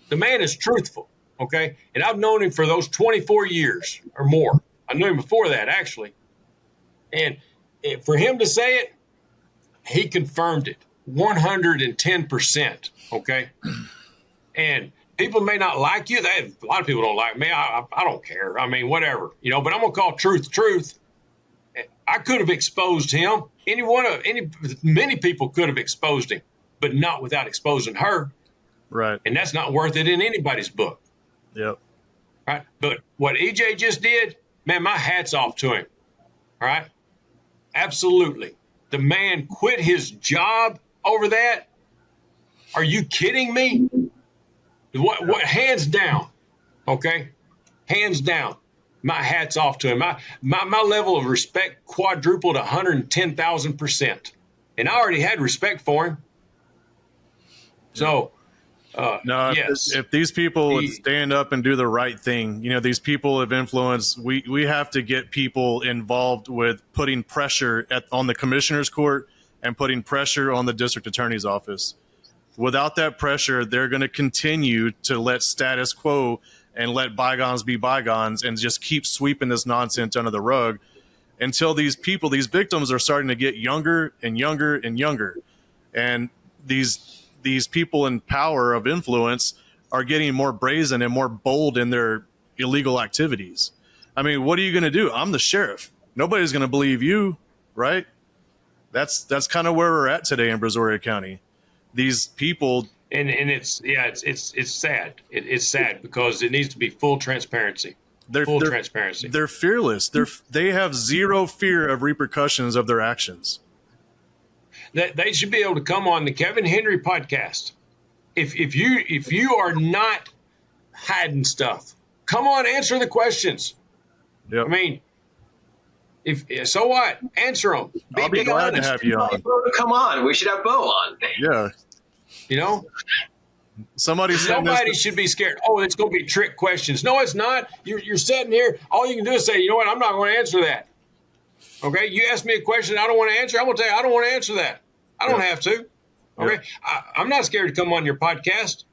The man is truthful. Okay, and I've known him for those 24 years or more. I knew him before that, actually. And for him to say it, he confirmed it 110%. Okay, and people may not like you. A lot of people don't like me. I don't care. I mean, whatever, but I'm going to call truth. I could have exposed him. Many people could have exposed him, but not without exposing her. Right. And that's not worth it in anybody's book. Yep. Right. But what EJ just did, man, my hat's off to him. All right. Absolutely. The man quit his job over that. Are you kidding me? What hands down, okay? Hands down. My hat's off to him. My level of respect quadrupled 110,000%. And I already had respect for him. So, no, yes. If these people would stand up and do the right thing, these people of influence, we have to get people involved with putting pressure on the commissioner's court and putting pressure on the district attorney's office. Without that pressure, they're going to continue to let status quo and let bygones be bygones and just keep sweeping this nonsense under the rug until these victims are starting to get younger and younger and younger. And these people in power of influence are getting more brazen and more bold in their illegal activities. I mean, what are you going to do? I'm the sheriff. Nobody's going to believe you, right? That's kind of where we're at today in Brazoria County. These people, and it's sad. It's sad because it needs to be full transparency. Transparency. They're fearless. They have zero fear of repercussions of their actions. They should be able to come on the Kevin Henry podcast. If you are not hiding stuff, come on, answer the questions. Yep. I mean, so what? Answer them. I'll be glad to have you on. Come on, we should have Bo on. Yeah. Somebody should be scared. Oh, it's going to be trick questions. No, it's not. You're sitting here. All you can do is say, you know what? I'm not going to answer that. Okay. You ask me a question I don't want to answer. I'm going to tell you, I don't want to answer that. I don't have to. Okay. Yeah. I'm not scared to come on your podcast.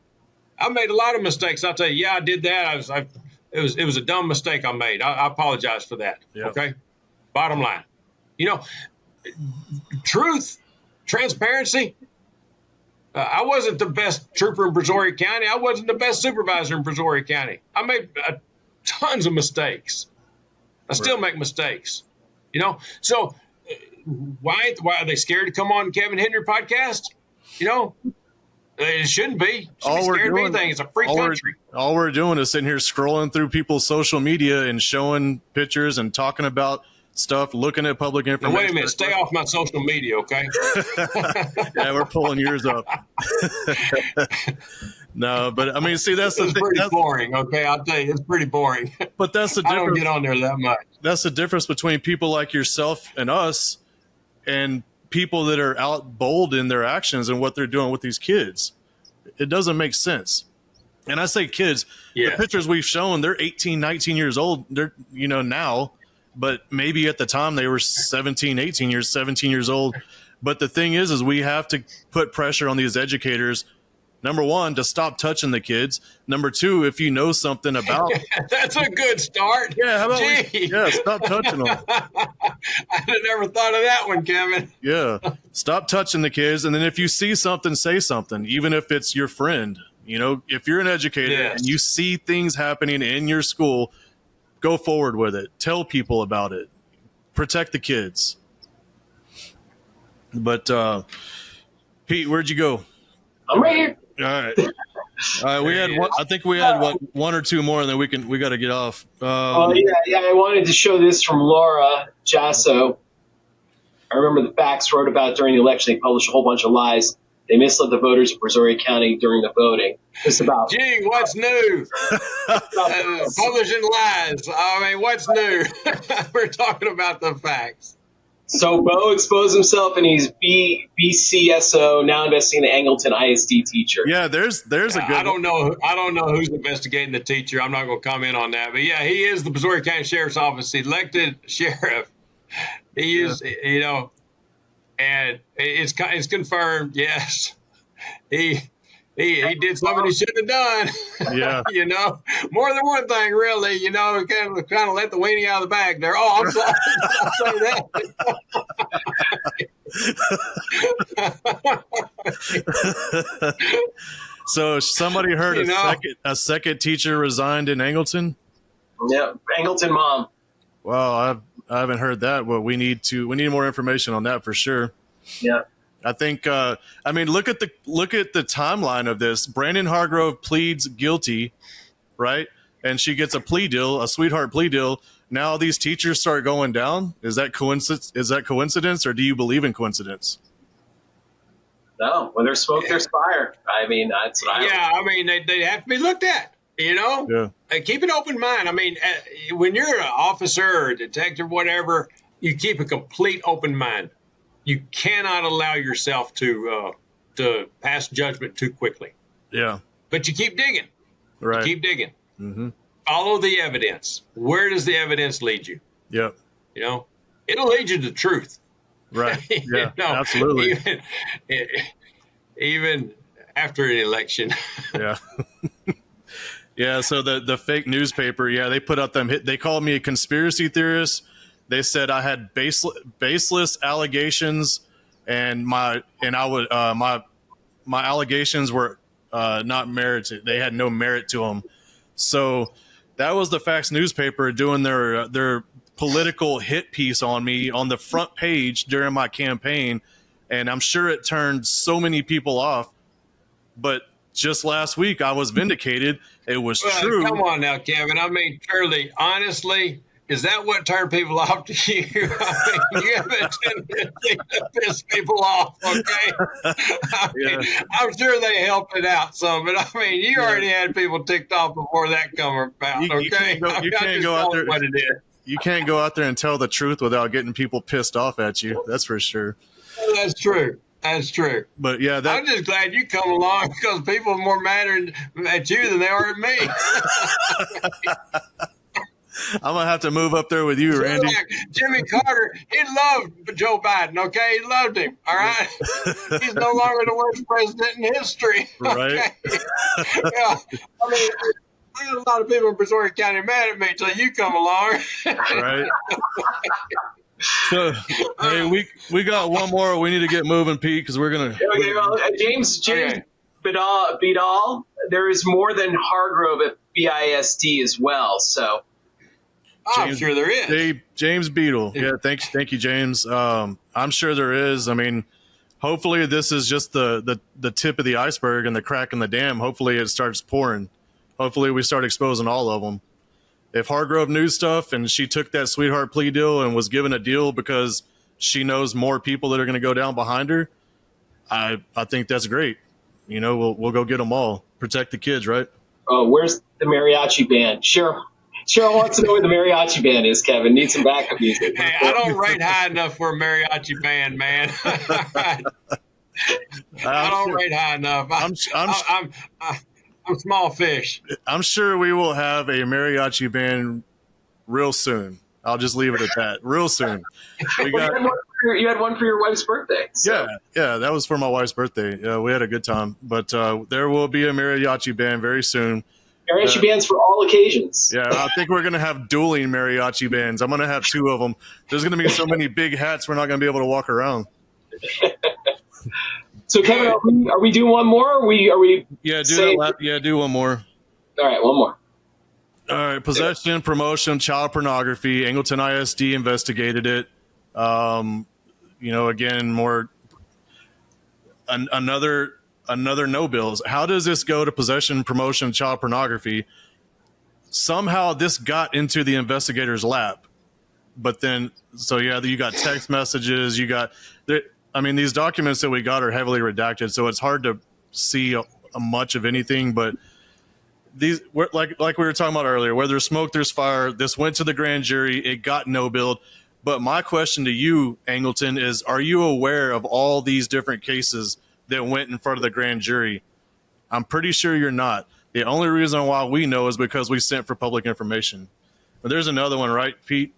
I made a lot of mistakes. I'll tell you, yeah, I did that. It was a dumb mistake I made. I apologize for that. Yep. Okay. Bottom line, truth, transparency. I wasn't the best trooper in Brazoria County. I wasn't the best supervisor in Brazoria County. I made tons of mistakes. I still make mistakes, So why are they scared to come on Kevin Henry podcast? It shouldn't be. Shouldn't be scared of anything. It's a free country. All we're doing is sitting here scrolling through people's social media and showing pictures and talking about stuff, looking at public information. Now, wait a minute. Stay off my social media, okay? Yeah, we're pulling yours up. No, but I mean, see, that's the thing. Pretty boring, okay? I'll tell you, it's pretty boring. But that's the difference. I don't get on there that much. That's the difference between people like yourself and us and people that are out bold in their actions and what they're doing with these kids. It doesn't make sense. And I say kids, the pictures we've shown, they're 18, 19 years old. They're, now, but maybe at the time they were 17 years old. But the thing is we have to put pressure on these educators. Number one, to stop touching the kids. Number two, if you know something about that's a good start. Yeah, how about stop touching them. I never thought of that one, Kevin. Yeah. Stop touching the kids. And then if you see something, say something, even if it's your friend. If you're an educator and you see things happening in your school, go forward with it. Tell people about it. Protect the kids. But Pete, where'd you go? I'm right here. All right. We had one. I think we had one or two more, and then we got to get off. Oh yeah. I wanted to show this from Laura Jasso. I remember the facts wrote about during the election. They published a whole bunch of lies. They misled the voters of Brazoria County during the voting. It's about Gee, what's new? Publishing lies. I mean, what's new? We're talking about the facts. so Bo exposed himself, and he's BCSO now investigating the Angleton ISD teacher. Yeah, there's a good. I don't know who's investigating the teacher. I'm not going to comment on that. But yeah, he is the Brazoria County Sheriff's Office elected sheriff. He is, and it's confirmed. Yes, he did something he shouldn't have done. Yeah. More than one thing, really. Kind of let the weenie out of the bag there. Oh, I'm sorry. I'll say that. So somebody heard a second teacher resigned in Angleton. Yeah, Angleton mom. Wow, I haven't heard that. Well, we need more information on that for sure. Yeah. I think. I mean, look at the timeline of this. Brandon Hargrove pleads guilty, right? And she gets a plea deal, a sweetheart plea deal. Now these teachers start going down. Is that coincidence? Or do you believe in coincidence? No, when there's smoke, there's fire. I mean, that's what I mean, they have to be looked at. Yeah. Keep an open mind. I mean, when you're an officer or a detective, whatever, you keep a complete open mind. You cannot allow yourself to pass judgment too quickly. Yeah. But you keep digging. Right. You keep digging. Mm-hmm. Follow the evidence. Where does the evidence lead you? Yep. It'll lead you to truth. Right. Yeah. Absolutely. Even after an election. Yeah. Yeah. So the fake newspaper, they put out they called me a conspiracy theorist. They said I had baseless allegations, and my allegations were not merited. They had no merit to them. So that was the Facts newspaper doing their political hit piece on me on the front page during my campaign, and I'm sure it turned so many people off. But just last week, I was vindicated. It was true. Come on now, Kevin. I mean, Turley, honestly, is that what turned people off to you? I mean, you have a tendency to piss people off, okay? I'm sure they helped it out some, but I mean, you already had people ticked off before that come about, okay? You can't go out there. What it is. You can't go out there and tell the truth without getting people pissed off at you. That's for sure. That's true. That's true. But yeah, I'm just glad you come along because people are more mad at you than they are at me. I'm gonna have to move up there with you, Randy. Like Jimmy Carter, he loved Joe Biden. Okay, he loved him. All right, he's no longer the worst president in history. Okay? Right? Yeah, I mean, there's a lot of people in Brazoria County mad at me until you come along. Right. So, hey, we got one more. We need to get moving, Pete, because we're gonna. Okay, well, James Bidal. There is more than Hargrove at BISD as well. So. I'm sure there is. James Beadle. Yeah, thank you, James. I'm sure there is. I mean, hopefully this is just the tip of the iceberg and the crack in the dam. Hopefully it starts pouring. Hopefully we start exposing all of them. If Hargrove knew stuff and she took that sweetheart plea deal and was given a deal because she knows more people that are going to go down behind her, I think that's great. We'll go get them all. Protect the kids, right? Oh, where's the mariachi band? Cheryl wants to know where the mariachi band is, Kevin. Need some backup music. Hey, I don't rate high enough for a mariachi band, man. I don't rate high enough. I'm small fish. I'm sure we will have a mariachi band real soon. I'll just leave it at that. Real soon. You had one for your wife's birthday. So. Yeah, that was for my wife's birthday. We had a good time. But there will be a mariachi band very soon. Mariachi bands for all occasions. Yeah, I think we're going to have dueling mariachi bands. I'm going to have two of them. There's going to be so many big hats we're not going to be able to walk around. So, Kevin, are we doing one more? Are we? Yeah, do one more. All right, one more. All right, possession, promotion, child pornography. Angleton ISD investigated it. Again, more another no bills. How does this go to possession, promotion, of child pornography? Somehow this got into the investigator's lap, but then you got text messages, these documents that we got are heavily redacted, so it's hard to see much of anything. But these, like we were talking about earlier, where there's smoke, there's fire. This went to the grand jury. It got no billed. But my question to you, Angleton, is: are you aware of all these different cases that went in front of the grand jury? I'm pretty sure you're not. The only reason why we know is because we sent for public information. But there's another one, right, Pete?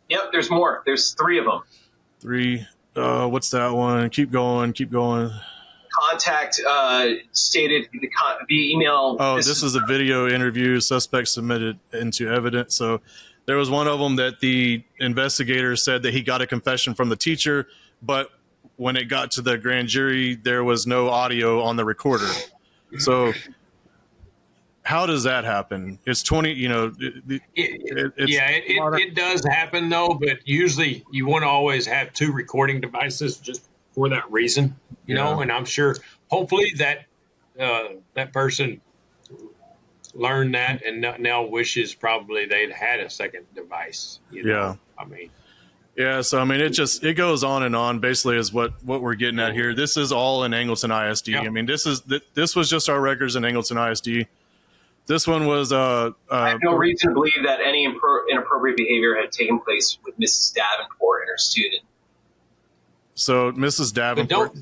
Yep, there's more. There's 3 of them. 3. What's that one? Keep going. Contact stated via email. Oh, this is a video interview. Suspect submitted into evidence. So there was one of them that the investigator said that he got a confession from the teacher, but when it got to the grand jury, there was no audio on the recorder. So how does that happen? It's 20, it does happen though, but usually you want to always have 2 recording devices just for that reason, you know, and I'm sure hopefully that that person learned that and now wishes probably they'd had a second device. You know? So it goes on and on. Basically, is what we're getting at here. This is all in Angleton ISD. Yeah. I mean, this was just our records in Angleton ISD. This one was. I have no reason to believe that any inappropriate behavior had taken place with Mrs. Davenport and her student. So, Mrs. Davenport.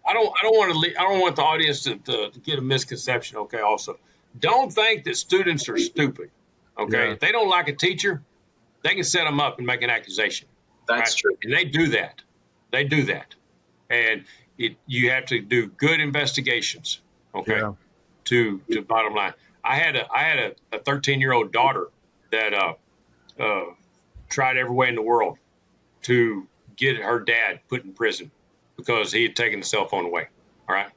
I don't want the audience to get a misconception. Okay. Also, don't think that students are stupid. Okay. If they don't like a teacher, they can set them up and make an accusation. That's true. And they do that. And you have to do good investigations. Okay. Yeah. To bottom line. I had a 13-year-old daughter that tried every way in the world to get her dad put in prison because he had taken the cell phone away. All right.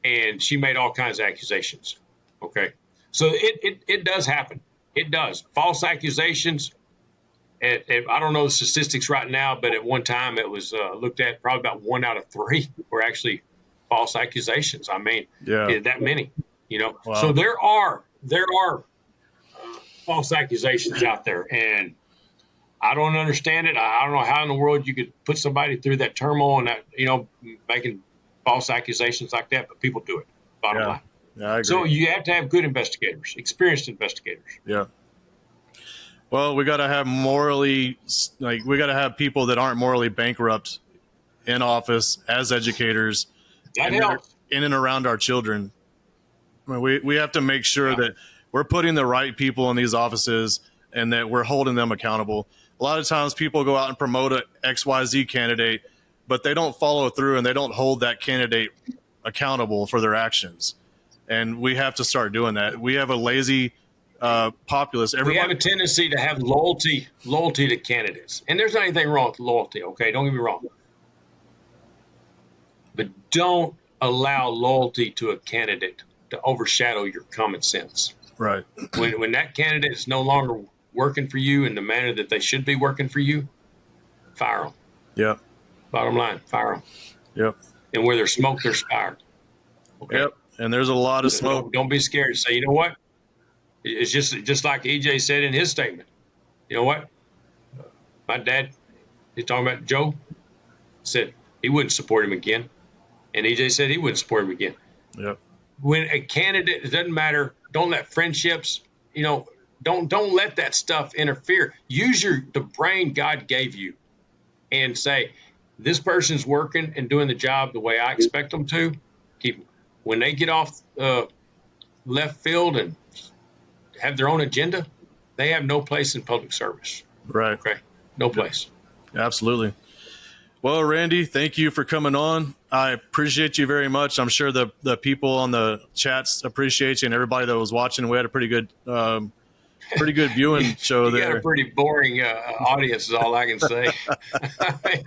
And she made all kinds of accusations. Okay. So it does happen. It does. False accusations. I don't know the statistics right now, but at one time it was looked at probably about 1 out of 3 were actually false accusations. I mean, that many, you know. Wow. So there are false accusations out there, and I don't understand it. I don't know how in the world you could put somebody through that turmoil and that, you know, making false accusations like that, but people do it. Bottom line. Yeah, I agree. So you have to have good investigators, experienced investigators. Yeah. Well, we got to have we got to have people that aren't morally bankrupt in office as educators that helps. In and around our children. I mean, we have to make sure that we're putting the right people in these offices and that we're holding them accountable. A lot of times people go out and promote a XYZ candidate, but they don't follow through and they don't hold that candidate accountable for we have to start doing that. We have a lazy populace. We have a tendency to have loyalty to candidates, and there's not anything wrong with loyalty. Okay, don't get me wrong, but don't allow loyalty to a candidate to overshadow your common sense. Right. When that candidate is no longer working for you in the manner that they should be working for you, fire them. Yep. Bottom line, fire them. Yep. And where there's smoke, there's fire. Okay. Yep. And there's a lot of smoke. Don't be scared. Say, you know what? It's just like EJ said in his statement. You know what? My dad, he's talking about Joe, said he wouldn't support him again. And EJ said he wouldn't support him again. Yep. When a candidate, it doesn't matter. Don't let friendships, you know, don't let that stuff interfere. Use the brain God gave you and say, this person's working and doing the job the way I expect them to. When they get off left field and have their own agenda, they have no place in public service. Right. Okay. No place. Absolutely. Well, Randy, thank you for coming on. I appreciate you very much. I'm sure the people on the chats appreciate you, and everybody that was watching. We had a pretty good viewing show there. You got a pretty boring audience is all I can say. I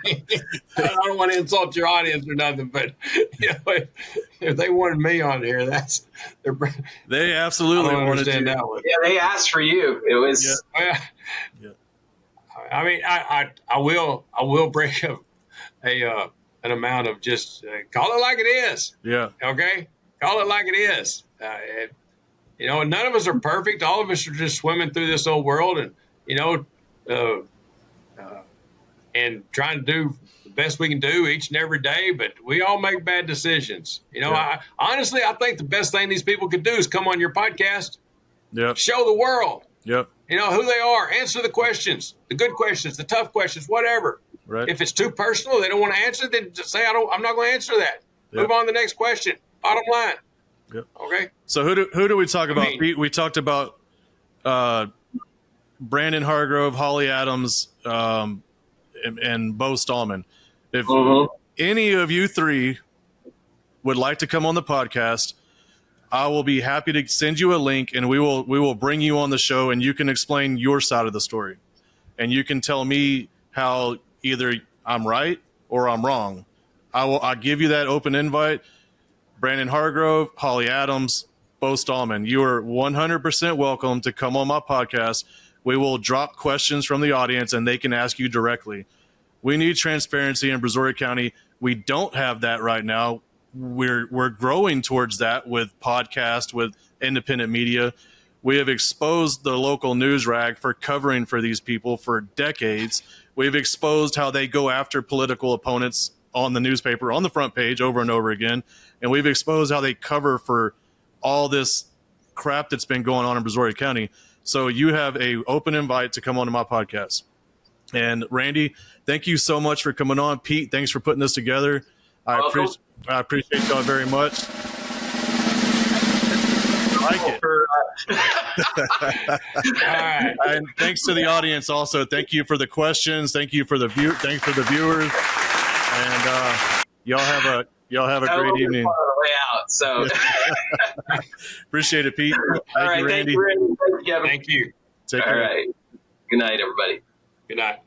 don't want to insult your audience or nothing, but you know, if they wanted me on here, they absolutely wanted you. That one. Yeah, they asked for you. It was. Yeah. I mean, I will break a an amount of just call it like it is. Yeah. Okay, call it like it is. None of us are perfect. All of us are just swimming through this old world, and trying to do the best we can do each and every day. But we all make bad decisions. I think the best thing these people could do is come on your podcast, Yep. show the world, Yep. who they are, answer the questions, the good questions, the tough questions, whatever. Right. If it's too personal, they don't want to answer, then just say, I'm not going to answer that. Yep. Move on to the next question. Bottom line. Yep. Okay. So who do we talk about? mean- Pete? We talked about Brandon Hargrove, Holly Adams, and Bo Stallman. If any of you three would like to come on the podcast, I will be happy to send you a link, and we will bring you on the show, and you can explain your side of the story, and you can tell me how either I'm right or I'm wrong. I'll give you that open invite. Brandon Hargrove, Holly Adams, Bo Stallman, you are 100% welcome to come on my podcast. We will drop questions from the audience, and they can ask you directly. We need transparency in Brazoria County. We don't have that right now. We're growing towards that with podcasts, with independent media. We have exposed the local news rag for covering for these people for decades. We've exposed how they go after political opponents on the newspaper, on the front page over and over again. And we've exposed how they cover for all this crap that's been going on in Brazoria County. So you have a open invite to come on to my podcast. And Randy, thank you so much for coming on. Pete, thanks for putting this together. I appreciate y'all very much. I like it. All right. And thanks to the audience also. Thank you for the questions. Thank you for the thanks for the viewers. And y'all have a great evening. On the way out, so Appreciate it, Pete. all right, you, Randy. thank you, Randy. Thank you, Kevin. Thank you. Take All care. right, good night, everybody. Good night.